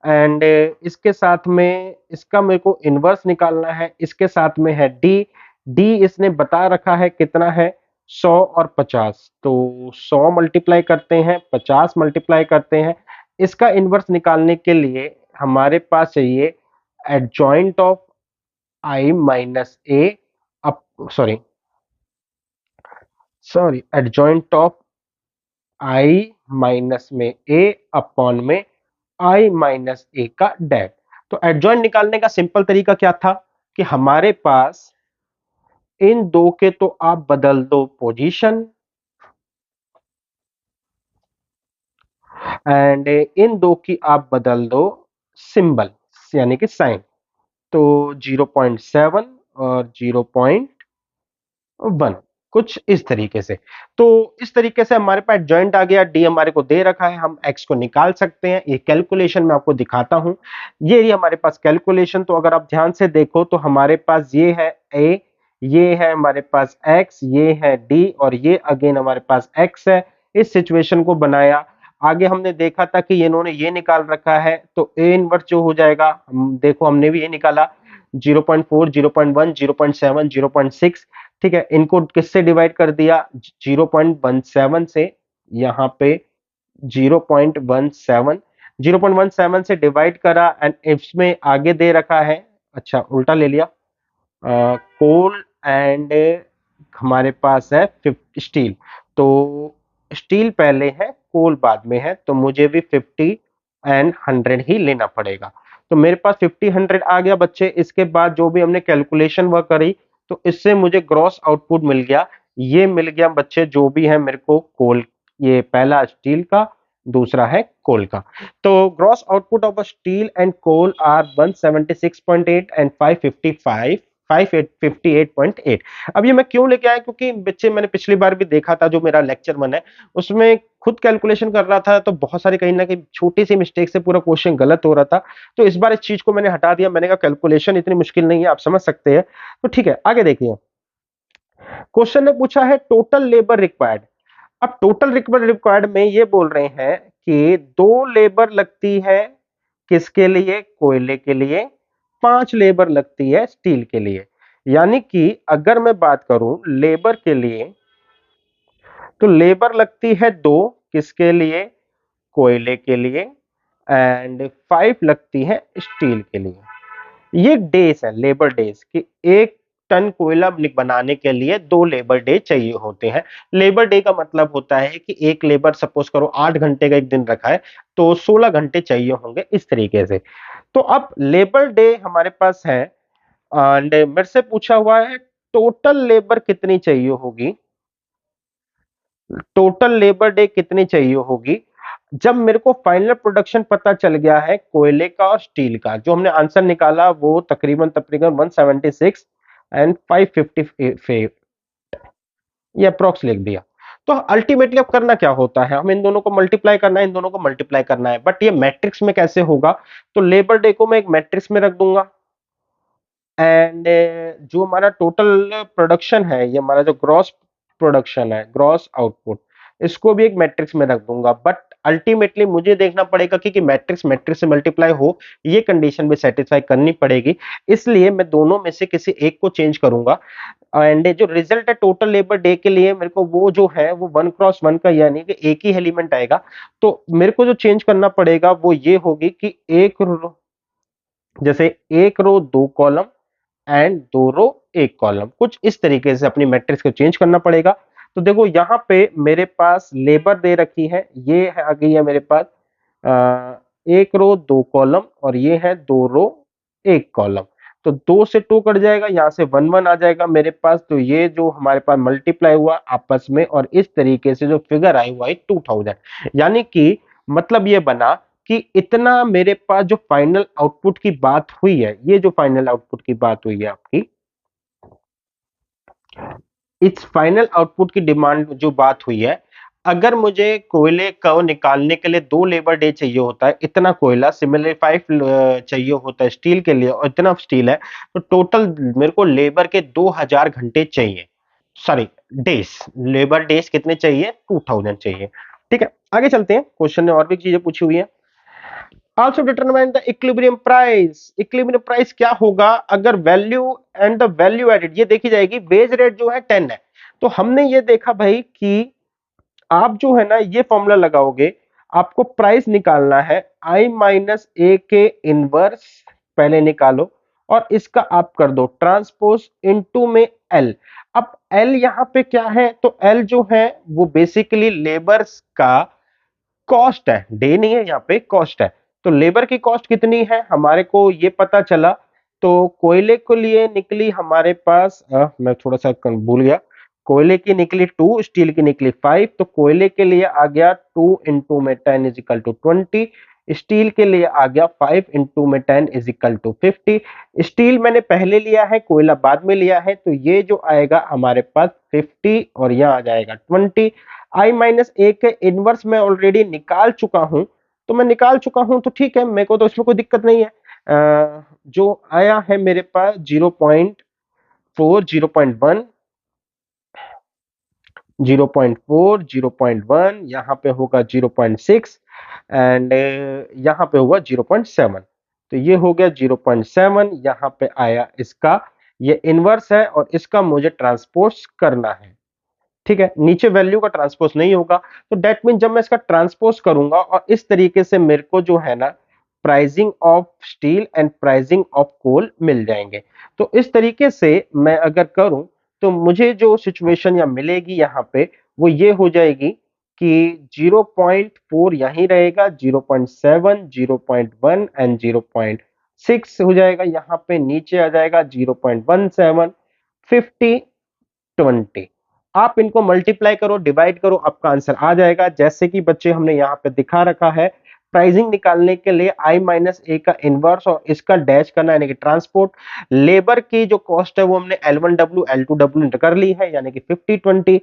एंड इसके साथ में इसका मेरे को इनवर्स निकालना है, इसके साथ में है डी। डी इसने बता रखा है कितना है, 100 और 50। तो 100 मल्टीप्लाई करते हैं, 50 मल्टीप्लाई करते हैं। इसका इनवर्स निकालने के लिए हमारे पास चाहिए adjoint of I minus A, up sorry sorry adjoint of I minus में ए अपॉन में आई माइनस ए का डेट। तो एडजॉइंट निकालने का सिंपल तरीका क्या था कि हमारे पास इन दो के तो आप बदल दो पोजीशन, एंड इन दो की आप बदल दो सिंबल यानी कि साइन। तो 0.7 और 0.1, कुछ इस तरीके से। तो इस तरीके से हमारे पास जॉइंट आ गया, डी हमारे को दे रखा है, हम एक्स को निकाल सकते हैं। ये कैलकुलेशन मैं आपको दिखाता हूं, ये रही हमारे पास कैलकुलेशन। तो अगर आप ध्यान से देखो तो हमारे पास ये है ए, ये है हमारे पास एक्स, ये है डी, और ये अगेन हमारे पास एक्स है। इस सिचुएशन को बनाया, आगे हमने देखा था कि इन्होंने ये निकाल रखा है, तो ए इनवर्स जो हो जाएगा, हम देखो हमने भी ये निकाला 0.4, 0.1, 0.7, 0.6। ठीक है, इनको किससे डिवाइड कर दिया, 0.17 से। यहाँ पे 0.17, 0.17 से डिवाइड करा, एंड इसमें आगे दे रखा है, अच्छा उल्टा ले लिया, कोल एंड हमारे पास है स्टील। तो स्टील पहले है, कोल बाद में है, तो मुझे भी 50 एंड 100 ही लेना पड़ेगा। तो मेरे पास 50 100 आ गया बच्चे। इसके बाद जो भी हमने कैलकुलेशन वह करी, तो इससे मुझे ग्रॉस आउटपुट मिल गया। ये मिल गया बच्चे जो भी है मेरे को कोल, ये पहला स्टील का, दूसरा है कोल का। तो gross output of steel and coal are 176.8 and 555 558.8। अब ये मैं क्यों लेके आया, क्योंकि बच्चे मैंने पिछली बार भी देखा था जो मेरा लेक्चर 1 है, उसमें खुद कैलकुलेशन कर रहा था तो बहुत सारी कहीं ना कहीं छोटी सी मिस्टेक से पूरा क्वेश्चन गलत हो रहा था। तो इस बार इस चीज को मैंने हटा दिया, मैंने कहा कैलकुलेशन इतनी मुश्किल नहीं है, आप समझ सकते हैं। तो ठीक है, आगे देखिए। क्वेश्चन ने पूछा है टोटल लेबर रिक्वायर्ड। अब टोटल लेबर रिक्वायर्ड में ये बोल रहे हैं कि 2 लेबर लगती है किसके लिए, कोयले के लिए, 5 लेबर लगती है स्टील के लिए। यानी कि अगर मैं बात करूं लेबर के लिए, तो लेबर लगती है 2 किसके लिए, कोयले के लिए, एंड 5 लगती है स्टील के लिए। ये डेज है, लेबर डेज, कि 1 टन कोयला बनाने के लिए 2 लेबर डे चाहिए होते हैं। लेबर डे का मतलब होता है कि एक लेबर सपोज करो 8 घंटे का एक दिन रखा है, तो 16 घंटे चाहिए होंगे, इस तरीके से। तो अब लेबर डे हमारे पास है, एंड मेरे से पूछा हुआ है टोटल लेबर कितनी चाहिए होगी, टोटल लेबर डे कितनी चाहिए होगी। जब मेरे को फाइनल प्रोडक्शन पता चल गया है कोयले का और स्टील का, जो हमने आंसर निकाला वो तकरीबन तकरीबन 176 एंड 550, ये अप्रोक्स लिख दिया। तो अल्टीमेटली अब करना क्या होता है, हम इन दोनों को मल्टीप्लाई करना है, इन दोनों को मल्टीप्लाई करना है, बट ये मैट्रिक्स में कैसे होगा। तो लेबर डे को मैं एक मैट्रिक्स में रख दूंगा, एंड जो हमारा टोटल प्रोडक्शन है, ये हमारा जो ग्रॉस प्रोडक्शन है, ग्रॉस आउटपुट, इसको भी एक मैट्रिक्स में रख दूंगा। बट अल्टीमेटली मुझे देखना पड़ेगा कि मैट्रिक्स मैट्रिक्स से मल्टीप्लाई हो, ये कंडीशन भी सेटिस्फाई करनी पड़ेगी। इसलिए मैं दोनों में से किसी एक को चेंज करूंगा, एंड जो रिजल्ट है टोटल लेबर डे के लिए मेरे को वो जो है वो 1 क्रॉस 1 का, यानी कि एक ही एलिमेंट आएगा। तो मेरे को जो चेंज करना पड़ेगा वो ये होगी कि एक रो, जैसे एक रो 2 कॉलम एंड 2 रो 1 कॉलम, कुछ इस तरीके से अपनी मैट्रिक्स को चेंज करना पड़ेगा। तो देखो यहाँ पे मेरे पास लेबर दे रखी है, ये है आ गई है मेरे पास 1 रो 2 कॉलम, और ये है 2 रो 1 कॉलम। तो 2 से 2 कट जाएगा, यहाँ से 1 1 आ जाएगा मेरे पास। तो ये जो हमारे पास मल्टीप्लाई हुआ आपस में, और इस तरीके से जो फिगर आई हुआ है 2000, यानी कि मतलब ये बना कि इतना मेरे पास जो फाइनल आउटपुट की बात हुई है, ये जो फाइनल आउटपुट की बात हुई है आपकी, इस फाइनल आउटपुट की डिमांड जो बात हुई है, अगर मुझे कोयले को निकालने के लिए 2 लेबर डे चाहिए होता है, इतना कोयला, सिमिलरली 5 चाहिए होता है स्टील के लिए, और इतना स्टील है, तो टोटल मेरे को लेबर के 2000 घंटे चाहिए, सॉरी डेज, लेबर डेज कितने चाहिए, 2000 चाहिए। ठीक है, आगे चलते हैं, क्वेश्चन ने और भी चीजें पूछी हुई है। Also determine the equilibrium price। equilibrium price क्या होगा अगर value and the value added, ये देखी जाएगी। बेस रेट जो है 10 है, तो हमने ये देखा भाई कि आप जो है ना ये फॉर्मूला लगाओगे, आपको प्राइस निकालना है आई माइनस ए के इनवर्स, पहले निकालो, और इसका आप कर दो ट्रांसपोज इनटू में एल। अब एल यहां पे क्या है, तो एल जो है वो बेसिकली लेबर्स का कॉस्ट है, डे नहीं है यहाँ पे, कॉस्ट है। तो लेबर की कॉस्ट कितनी है हमारे को ये पता चला। तो कोयले के लिए निकली हमारे पास मैं थोड़ा सा भूल गया, कोयले की निकली 2, स्टील की निकली 5। तो कोयले के लिए आ गया 2 इंटू में 10 इज इक्वल टू 20, स्टील के लिए आ गया 5 इंटू में 10 इज इक्वल टू 50। स्टील मैंने पहले लिया है, कोयला बाद में लिया है, तो ये जो आएगा हमारे पास 50 और यहाँ आ जाएगा 20। आई माइनस ए के इनवर्स में ऑलरेडी निकाल चुका हूं, तो मैं निकाल चुका हूं तो ठीक है, मेरे को तो इसमें कोई दिक्कत नहीं है। जो आया है मेरे पास 0.4, 0.1, 0.4, 0.1, यहाँ पे होगा 0.6, एंड यहाँ पे होगा 0.7। तो ये हो गया 0.7, यहाँ पे आया इसका, ये इनवर्स है और इसका मुझे ट्रांसपोज करना है। ठीक है, नीचे वैल्यू का ट्रांसपोज नहीं होगा। तो डेट मीन जब मैं इसका ट्रांसपोज करूंगा और इस तरीके से मेरे को जो है ना pricing of steel and pricing of coal मिल जाएंगे। तो इस तरीके से मैं अगर करूं तो मुझे जो सिचुएशन या मिलेगी यहाँ पे वो ये हो जाएगी कि 0.4 यहीं रहेगा, 0.7, 0.1 एंड 0.6 हो जाएगा, यहाँ पे नीचे आ जाएगा 0.17, 50, 20। आप इनको मल्टीप्लाई करो, डिवाइड करो, आपका आंसर आ जाएगा। जैसे कि बच्चे हमने यहाँ पे दिखा रखा है, प्राइसिंग निकालने के लिए आई माइनस ए का इनवर्स और इसका डैश करना, यानी कि ट्रांसपोर्ट। लेबर की जो कॉस्ट है वो हमने L1W L2W कर ली है, यानी कि 50 20।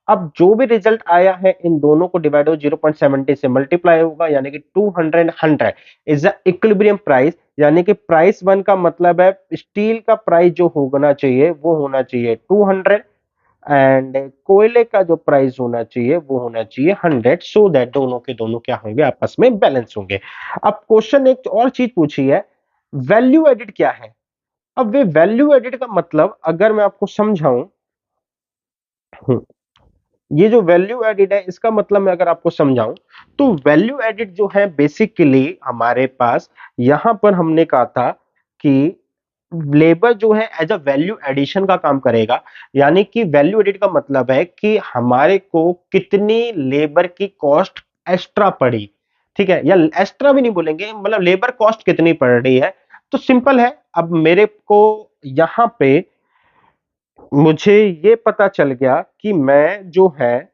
अब जो भी रिजल्ट आया है इन दोनों को डिवाइड हो 0.70 से मल्टीप्लाई होगा, यानी कि 200 100 इज द इक्विलिब्रियम प्राइस, यानी कि प्राइस वन का मतलब है स्टील का प्राइस जो होना चाहिए वो होना चाहिए 200, एंड कोयले का जो प्राइस होना चाहिए वो होना चाहिए 100, सो दैट दोनों के दोनों क्या होंगे, आपस में बैलेंस होंगे। अब क्वेश्चन एक और चीज पूछी है, वैल्यू एडिड क्या है। अब वे वैल्यू एडिड का मतलब अगर मैं आपको समझाऊं, ये जो वैल्यू एडिड है इसका मतलब मैं अगर आपको समझाऊं, तो वैल्यू एडिड जो है बेसिकली हमारे पास यहां पर हमने कहा था कि लेबर जो है एज अ वैल्यू एडिशन का काम करेगा, यानी कि वैल्यू एडिड का मतलब है कि हमारे को कितनी लेबर की कॉस्ट एक्स्ट्रा पड़ी, ठीक है, या एक्स्ट्रा भी नहीं बोलेंगे, मतलब लेबर कॉस्ट कितनी पड़ रही है। तो सिंपल है, अब मेरे को यहां पे मुझे ये पता चल गया कि मैं जो है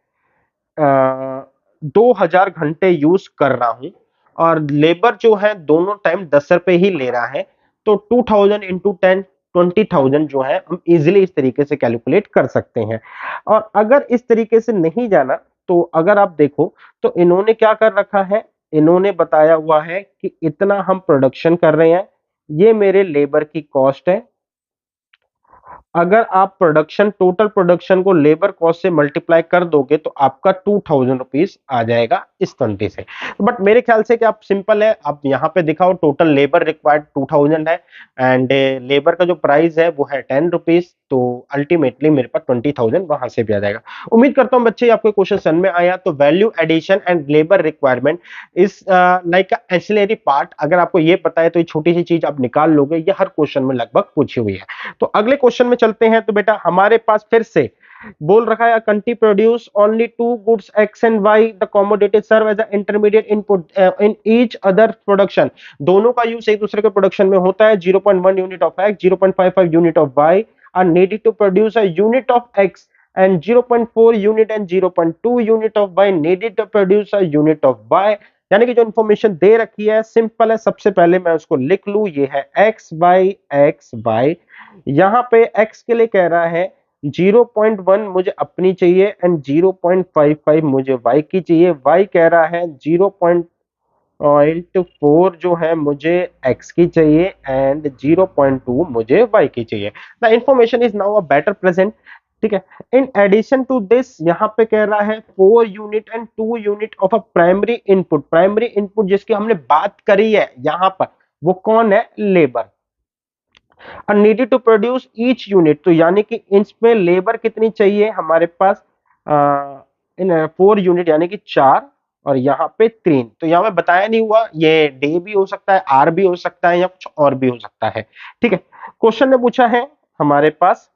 2000 घंटे यूज कर रहा हूं और लेबर जो है दोनों टाइम 10 रुपए ही ले रहा है, तो 2000 इंटू 10 20,000 जो है हम इजीली इस तरीके से कैलकुलेट कर सकते हैं। और अगर इस तरीके से नहीं जाना, तो अगर आप देखो तो इन्होंने क्या कर रखा है, इन्होंने बताया हुआ है कि इतना हम प्रोडक्शन कर रहे हैं, ये मेरे लेबर की कॉस्ट है। अगर आप प्रोडक्शन टोटल प्रोडक्शन को लेबर कॉस्ट से मल्टीप्लाई कर दोगे तो आपका 2000 रुपीज आ जाएगा इस 20 से। बट मेरे ख्याल से कि आप सिंपल है, आप यहाँ पे दिखाओ टोटल लेबर रिक्वायर्ड 2000 है एंड लेबर का जो प्राइस है वो है 10 रुपीज, तो अल्टीमेटली मेरे पास 20,000 वहां से भी आ जाएगा। उम्मीद करता हूँ बच्चे आपको क्वेश्चन समझ में आया। तो value addition and labour requirement is like ancillary part, अगर आपको ये पता है तो ये छोटी सी चीज आप निकाल लोगे, ये हर क्वेश्चन में लगभग पूछी हुई है। तो अगले क्वेश्चन में चलते हैं। तो बेटा हमारे पास फिर से बोल रखा है country produce only two goods X and Y, the commodity serve as intermediate input in each other production. दोनों का यूज एक दूसरे के प्रोडक्शन में होता है। 0.1 unit of X, 0.55 unit of Y are needed to produce a unit of x and 0.4 unit and 0.2 unit of y needed to produce a unit of y। यानी कि जो इंफॉर्मेशन दे रखी है सिंपल है, सबसे पहले मैं उसको लिख लूं, ये है एक्स वाई एक्स वाई। यहां पे एक्स के लिए कह रहा है 0.1 मुझे अपनी चाहिए एंड 0.55 मुझे वाई की चाहिए। वाई कह रहा है 0.4 जो है मुझे x की चाहिए एंड 0.2 मुझे y की चाहिए। The information is now a better present, ठीक है। इन एडिशन टू दिस यहाँ पे कह रहा है 4 unit and 2 unit of a primary input. Primary input जिसकी हमने बात करी है यहाँ पर वो कौन है, लेबर। और needed to produce each unit, तो यानी कि इसमें लेबर कितनी चाहिए हमारे पास, इन 4 यूनिट यानी कि 4 और यहाँ पे 3। तो यहाँ पे बताया नहीं हुआ, ये डे भी हो सकता है, आर भी हो सकता है या कुछ और भी हो सकता है, ठीक है। क्वेश्चन ने पूछा है हमारे पास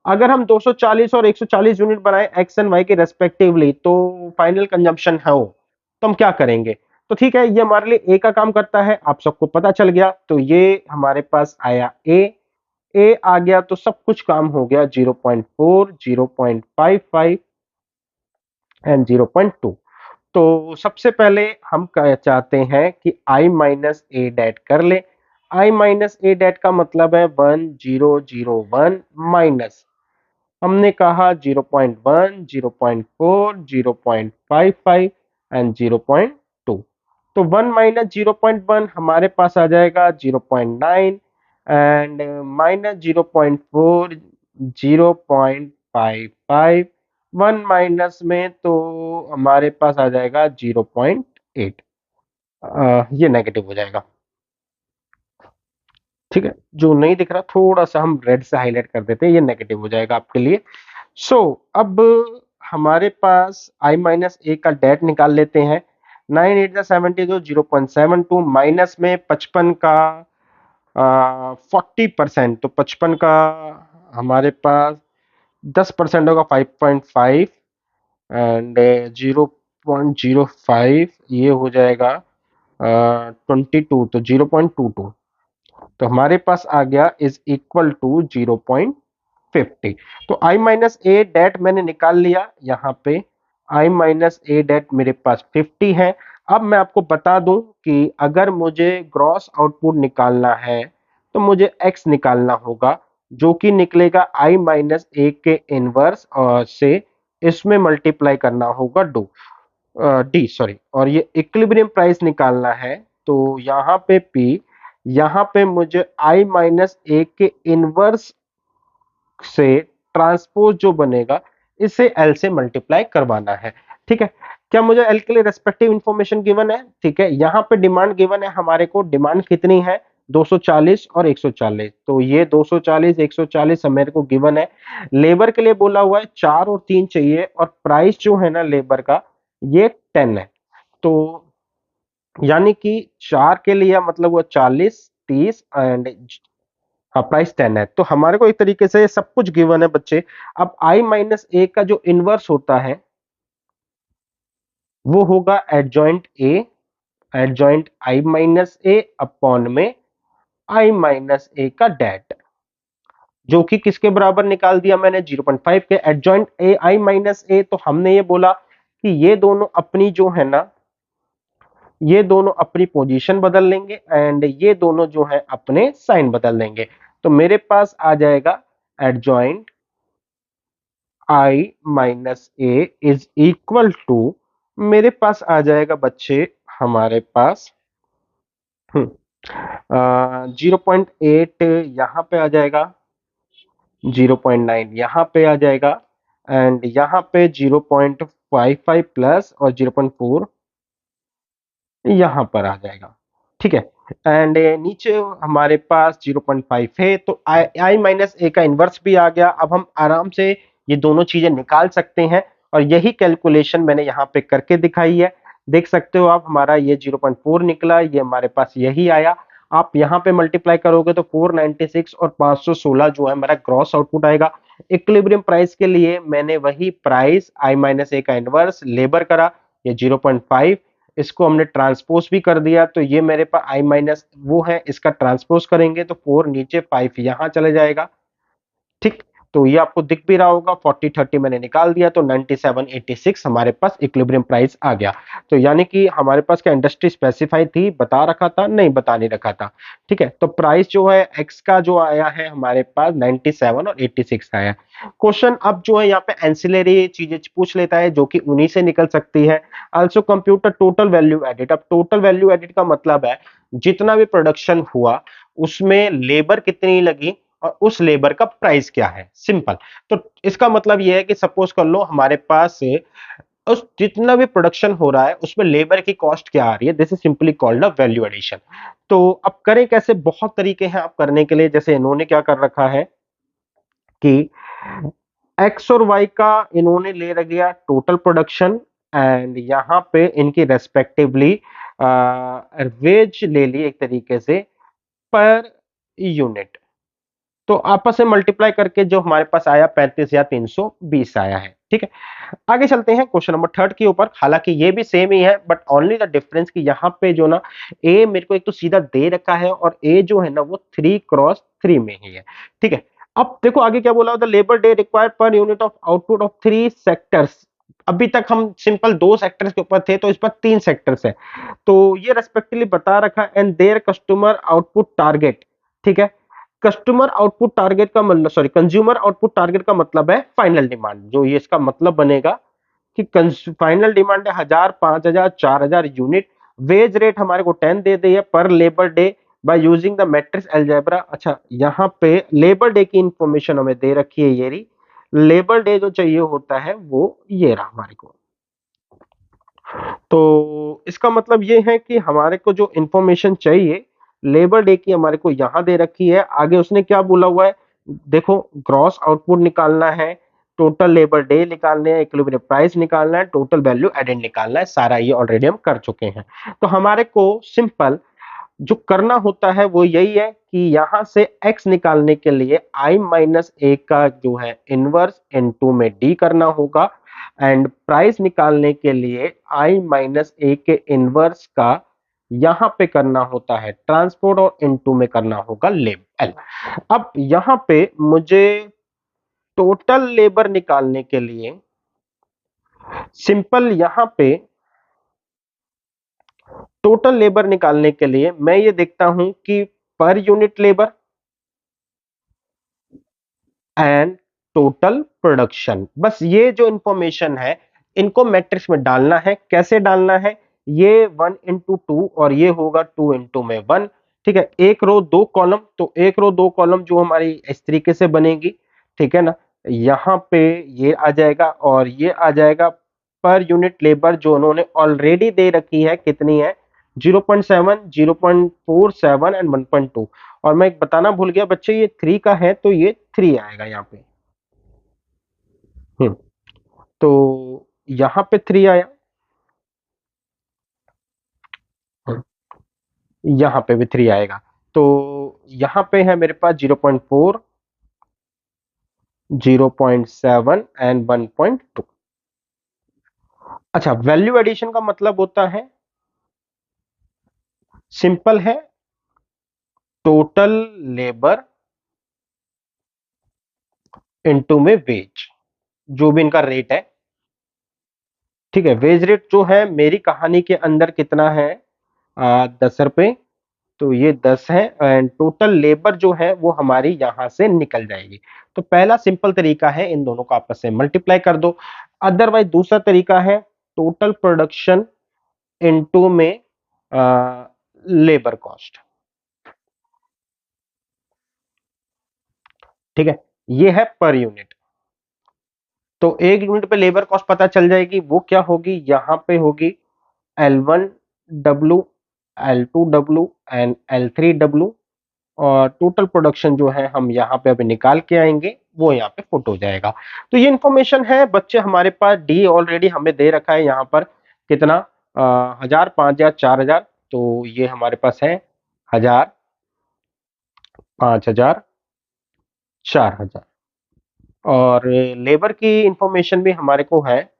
अगर हम 240 और 140 यूनिट बनाए एक्स एंड वाई के रेस्पेक्टिवली तो फाइनल कंजम्पशन है वो, तो हम क्या करेंगे। तो ठीक है, ये हमारे लिए ए का काम करता है, आप सबको पता चल गया। तो ये हमारे पास आया ए आ गया, तो सब कुछ काम हो गया 0.4 0.55 एंड 0.2। तो सबसे पहले हम चाहते हैं कि आई माइनस ए डेट कर ले। आई माइनस ए डेट का मतलब है 1001 माइनस, हमने कहा 0.1 0.4 0.55 एंड 0.2। तो 1 माइनस 0.1 हमारे पास आ जाएगा 0.9 एंड माइनस 0.4 0.55, 1 माइनस में तो हमारे पास आ जाएगा 0.8। ये नेगेटिव हो जाएगा, ठीक है। जो नहीं दिख रहा थोड़ा सा हम रेड से हाईलाइट कर देते हैं, ये नेगेटिव हो जाएगा आपके लिए। सो अब हमारे पास आई माइनस ए का डेट निकाल लेते हैं। 9 8 जो 0.72 माइनस में 55 का 40%, तो 55 का हमारे पास 10% होगा 5.5 एंड 0.05 ये हो जाएगा 22, तो 0.22। तो हमारे पास आ गया इज इक्वल टू 0.50। तो आई माइनस ए डेट मैंने निकाल लिया यहाँ पे, आई माइनस ए डेट मेरे पास 50 है। अब मैं आपको बता दूं कि अगर मुझे ग्रॉस आउटपुट निकालना है तो मुझे एक्स निकालना होगा, जो कि निकलेगा आई माइनस ए के इनवर्स और से इसमें मल्टीप्लाई करना होगा डी सॉरी, और ये इक्विलिब्रियम प्राइस निकालना है। तो यहाँ पे पी, यहाँ पे मुझे आई माइनस ए के इनवर्स से ट्रांसपोज जो बनेगा इसे एल से मल्टीप्लाई करवाना है। ठीक है, क्या मुझे एल के लिए रेस्पेक्टिव इंफॉर्मेशन गिवन है? ठीक है, यहाँ पे डिमांड गिवन है हमारे को, डिमांड कितनी है 240 और 140, तो ये 240 140 मेरे को गिवन है। लेबर के लिए बोला हुआ है 4 और 3 चाहिए, और प्राइस जो है ना लेबर का ये 10 है। तो यानी कि 4 के लिए मतलब वो 40 30 एंड हाँ प्राइस 10 है। तो हमारे को एक तरीके से सब कुछ गिवन है बच्चे। अब आई माइनस ए का जो इनवर्स होता है वो होगा adjoint A, adjoint I minus A upon में आई माइनस ए का डेट, जो कि किसके बराबर निकाल दिया मैंने 0.5 के। एडजॉइंट ए आई माइनस ए, तो हमने ये बोला कि ये दोनों अपनी जो है ना, ये दोनों अपनी पोजीशन बदल लेंगे एंड ये दोनों जो है अपने साइन बदल लेंगे। तो मेरे पास आ जाएगा adjoint I minus A is equal to, मेरे पास आ जाएगा बच्चे हमारे पास 0.8 यहाँ पे आ जाएगा, 0.9 यहाँ पे आ जाएगा एंड यहाँ पे 0.55 प्लस और 0.4 यहाँ पर आ जाएगा। ठीक है, एंड नीचे हमारे पास 0.5 है, तो आई माइनस ए का इनवर्स भी आ गया। अब हम आराम से ये दोनों चीजें निकाल सकते हैं, और यही कैलकुलेशन मैंने यहाँ पे करके दिखाई है। देख सकते हो आप, हमारा ये 0.4 निकला, ये हमारे पास यही आया। आप यहाँ पे मल्टीप्लाई करोगे तो 496 और 516 जो है मेरा ग्रॉस आउटपुट आएगा। इक्विलिब्रियम प्राइस के लिए मैंने वही प्राइस आई माइनस ए का इनवर्स लेबर करा, ये 0.5, इसको हमने ट्रांसपोज भी कर दिया, तो ये मेरे पास आई माइनस वो है, इसका ट्रांसपोज करेंगे तो 4 नीचे 5 यहां चले जाएगा। ठीक, तो ये आपको दिख भी रहा होगा, 40 30 मैंने निकाल दिया, तो 9786 हमारे पास इक्विलिब्रियम प्राइस आ गया। तो यानी कि हमारे पास क्या इंडस्ट्री स्पेसिफाई थी, बता रखा था? नहीं, बता नहीं रखा था। ठीक है, तो प्राइस जो है एक्स का जो आया है हमारे पास 97 और 86 आया है। क्वेश्चन अब जो है यहाँ पे एंसिलरी चीजें पूछ लेता है, जो कि उन्हीं से निकल सकती है। Also computer total value edit. अब टोटल वैल्यू एडिट का मतलब है जितना भी प्रोडक्शन हुआ उसमें लेबर कितनी लगी और उस लेबर का प्राइस क्या है, सिंपल। तो इसका मतलब यह है कि सपोज कर लो हमारे पास उस जितना भी प्रोडक्शन हो रहा है उसमें लेबर की कॉस्ट क्या आ रही है, this is simply called a value addition. तो अब करें कैसे, बहुत तरीके हैं आप करने के लिए। जैसे इन्होंने क्या कर रखा है कि एक्स और वाई का इन्होंने ले रख दिया टोटल प्रोडक्शन, एंड यहाँ पे इनकी रेस्पेक्टिवली वेज ले ली एक तरीके से पर यूनिट। तो आपस में मल्टीप्लाई करके जो हमारे पास आया 35,320 आया है। ठीक है, आगे चलते हैं क्वेश्चन नंबर थर्ड के ऊपर। हालांकि ये भी सेम ही है, बट ओनली द डिफरेंस कि यहाँ पे जो ना ए मेरे को एक तो सीधा दे रखा है और ए जो है ना वो 3x3 में ही है। ठीक है, अब देखो आगे क्या बोला, the labour day required per unit of output of 3 sectors. अभी तक हम सिंपल 2 सेक्टर्स के ऊपर थे, तो इस पर 3 सेक्टर्स है। तो ये रेस्पेक्टिवली बता रखा and there customer output target. ठीक है, कस्टमर आउटपुट टारगेट का मतलब सॉरी कंज्यूमर आउटपुट टारगेट का मतलब है फाइनल डिमांड। जो ये इसका मतलब बनेगा कि फाइनल डिमांड है 1000 5000 4000 यूनिट। वेज रेट हमारे को 10 दे दी है पर labour day by using the matrix algebra. अच्छा, यहाँ पे लेबर डे की इंफॉर्मेशन हमें दे रखी है, ये रही लेबर डे जो चाहिए होता है वो ये रहा हमारे को। तो इसका मतलब ये है कि हमारे को जो इंफॉर्मेशन चाहिए लेबर डे की हमारे को यहां दे रखी है। आगे उसने क्या बोला हुआ है, देखो ग्रॉस आउटपुट निकालना है, टोटल लेबर डे निकालने हैं, इक्विलिब्रियम प्राइस निकालना है, टोटल वैल्यू एडेड निकालना है। सारा ये ऑलरेडी हम कर चुके हैं। तो हमारे को सिंपल जो करना होता है वो यही है कि यहां से x निकालने के लिए i माइनस ए का जो है इनवर्स इनटू में d करना होगा, एंड प्राइस निकालने के लिए i माइनस ए के इनवर्स का यहां पे करना होता है ट्रांसपोर्ट और इनटू में करना होगा लेबर। अब यहां पे मुझे टोटल लेबर निकालने के लिए सिंपल यहां पे टोटल लेबर निकालने के लिए मैं ये देखता हूं कि per unit labour and total production. बस ये जो इंफॉर्मेशन है इनको मैट्रिक्स में डालना है। कैसे डालना है? ये 1 into 2 और ये होगा 2 into 1। ठीक है, एक रो दो कॉलम, तो एक रो दो कॉलम जो हमारी इस तरीके से बनेगी। ठीक है ना, यहाँ पे ये आ जाएगा और ये आ जाएगा। पर यूनिट लेबर जो उन्होंने ऑलरेडी दे रखी है कितनी है? 0.7, 0.47 एंड 1.2। और मैं एक बताना भूल गया बच्चे, ये 3 का है तो ये 3 आएगा यहाँ पे। हम्म तो यहाँ पे 3 आया। यहाँ पे भी 3 आएगा। तो यहाँ पे है मेरे पास 0.4, 0.7 एंड 1.2। अच्छा, वैल्यू एडिशन का मतलब होता है, सिंपल है, टोटल लेबर इनटू में वेज, जो भी इनका रेट है। ठीक है, वेज रेट जो है मेरी कहानी के अंदर कितना है? 10 रुपए। तो ये 10 है एंड टोटल लेबर जो है वो हमारी यहां से निकल जाएगी। तो पहला सिंपल तरीका है इन दोनों को आपस में मल्टीप्लाई कर दो। अदरवाइज दूसरा तरीका है टोटल प्रोडक्शन इनटू में लेबर कॉस्ट। ठीक है, ये है पर यूनिट। तो एक यूनिट पे लेबर कॉस्ट पता चल जाएगी, वो क्या होगी? यहां पे होगी L1W, L2W एंड L3W। और टोटल प्रोडक्शन जो है हम यहाँ पे अभी निकाल के आएंगे, वो यहाँ पे पुट हो जाएगा। तो ये इंफॉर्मेशन है बच्चे हमारे पास। डी ऑलरेडी हमें दे रखा है यहाँ पर कितना? 1000, 5000, 4000। तो ये हमारे पास है 1000, 5000, 4000। और लेबर की इंफॉर्मेशन भी हमारे को है।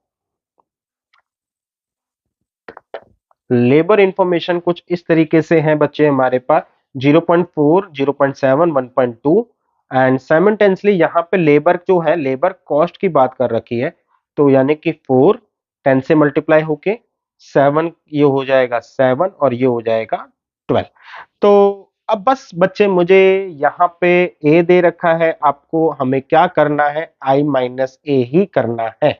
लेबर इंफॉर्मेशन कुछ इस तरीके से है बच्चे हमारे पास, 0.4, 0.7, 1.2 एंड साइमल्टेनियसली यहाँ पे लेबर जो है, लेबर कॉस्ट की बात कर रखी है। तो यानी कि 4 10 से मल्टीप्लाई होके 7, ये हो जाएगा 7 और ये हो जाएगा 12। तो अब बस बच्चे मुझे यहाँ पे ए दे रखा है, आपको हमें क्या करना है? I - A ही करना है,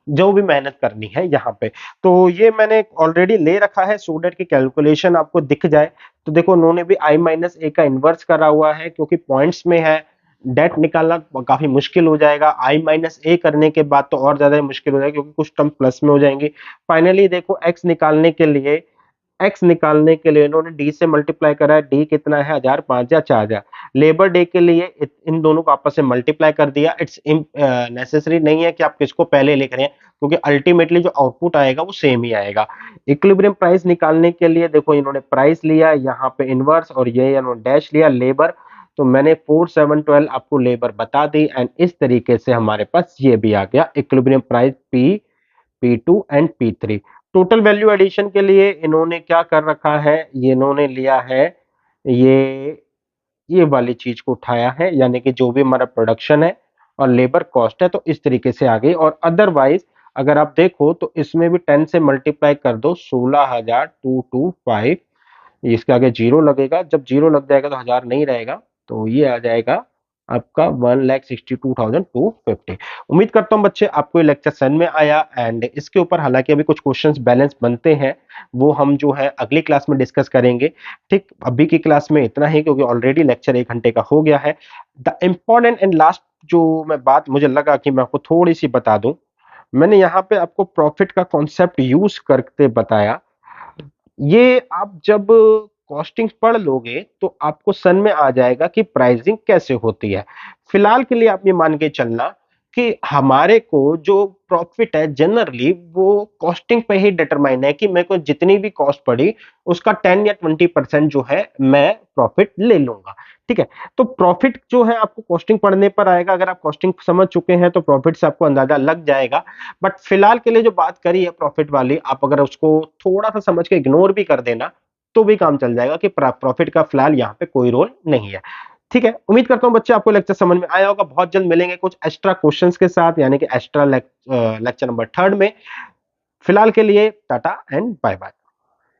जो भी मेहनत करनी है यहाँ पे। तो ये मैंने ऑलरेडी ले रखा है सो दैट की कैलकुलेशन आपको दिख जाए। तो देखो उन्होंने भी I - A का इन्वर्स करा हुआ है, क्योंकि पॉइंट्स में है, डेट निकालना काफी मुश्किल हो जाएगा। I - A करने के बाद तो और ज्यादा मुश्किल हो जाएगा, क्योंकि कुछ टर्म प्लस में हो जाएंगे। फाइनली देखो एक्स निकालने के लिए इन्होंने डी से मल्टीप्लाई करा है। डी कितना है? 1000, 5000, 4000। लेबर डे के लिए इन दोनों को आपस में मल्टीप्लाई कर दिया। इट्स नेसेसरी नहीं है कि आप किसको पहले लिख रहे हैं, क्योंकि अल्टीमेटली जो आउटपुट आएगा वो सेम ही आएगा। इक्विलिब्रियम प्राइस निकालने के लिए देखो इन्होंने प्राइस लिया, यहाँ पे इनवर्स, और ये इन्होंने डैश लिया लेबर। तो मैंने 4, 7, 12 आपको लेबर बता दी एंड इस तरीके से हमारे पास ये भी आ गया equilibrium price P, P2 and P3। Total value addition के लिए इन्होंने क्या कर रखा है? ये इन्होंने लिया है, ये ये वाली चीज को उठाया है, यानी कि जो भी हमारा प्रोडक्शन है और लेबर कॉस्ट है, तो इस तरीके से आ गई। और अदरवाइज अगर आप देखो तो इसमें भी 10 से मल्टीप्लाई कर दो, 16,225। इसके आगे जीरो लगेगा, जब जीरो लग जाएगा तो 1000 नहीं रहेगा, तो ये आ जाएगा आपका 1,62,250। उम्मीद करता हूं बच्चे आपको ये लेक्चर समझ में आया एंड इसके ऊपर हालांकि अभी कुछ क्वेश्चंस बैलेंस बनते हैं, वो हम जो है अगली क्लास में डिस्कस करेंगे। ठीक, अभी की क्लास में इतना ही, क्योंकि ऑलरेडी लेक्चर 1 घंटे का हो गया है। द इम्पोर्टेंट एंड लास्ट जो मैं बात मुझे लगा कि मैं आपको थोड़ी सी बता दूं, मैंने यहाँ पे आपको प्रॉफिट का कॉन्सेप्ट यूज करके बताया। ये आप जब कॉस्टिंग पढ़ लोगे तो आपको समझ में आ जाएगा कि प्राइसिंग कैसे होती है। फिलहाल के लिए आप ये मान के चलना कि हमारे को जो प्रॉफिट है जनरली वो कॉस्टिंग पे ही डिटरमाइन है, कि मेरे को जितनी भी कॉस्ट पड़ी उसका 10 या 20% जो है मैं प्रॉफिट ले लूंगा। ठीक है, तो प्रॉफिट जो है आपको कॉस्टिंग पढ़ने पर आएगा। अगर आप कॉस्टिंग समझ चुके हैं तो प्रॉफिट से आपको अंदाजा लग जाएगा। बट फिलहाल के लिए जो बात करी है प्रॉफिट वाली, आप अगर उसको थोड़ा सा समझ के इग्नोर भी कर देना तो भी काम चल जाएगा, कि प्रॉफिट का फिलहाल यहाँ पे कोई रोल नहीं है। ठीक है, उम्मीद करता हूं बच्चे आपको लेक्चर समझ में आया होगा। बहुत जल्द मिलेंगे कुछ एक्स्ट्रा क्वेश्चंस के साथ, यानी कि एक्स्ट्रा लेक्चर नंबर 3 में। फिलहाल के लिए टाटा एंड बाय बाय।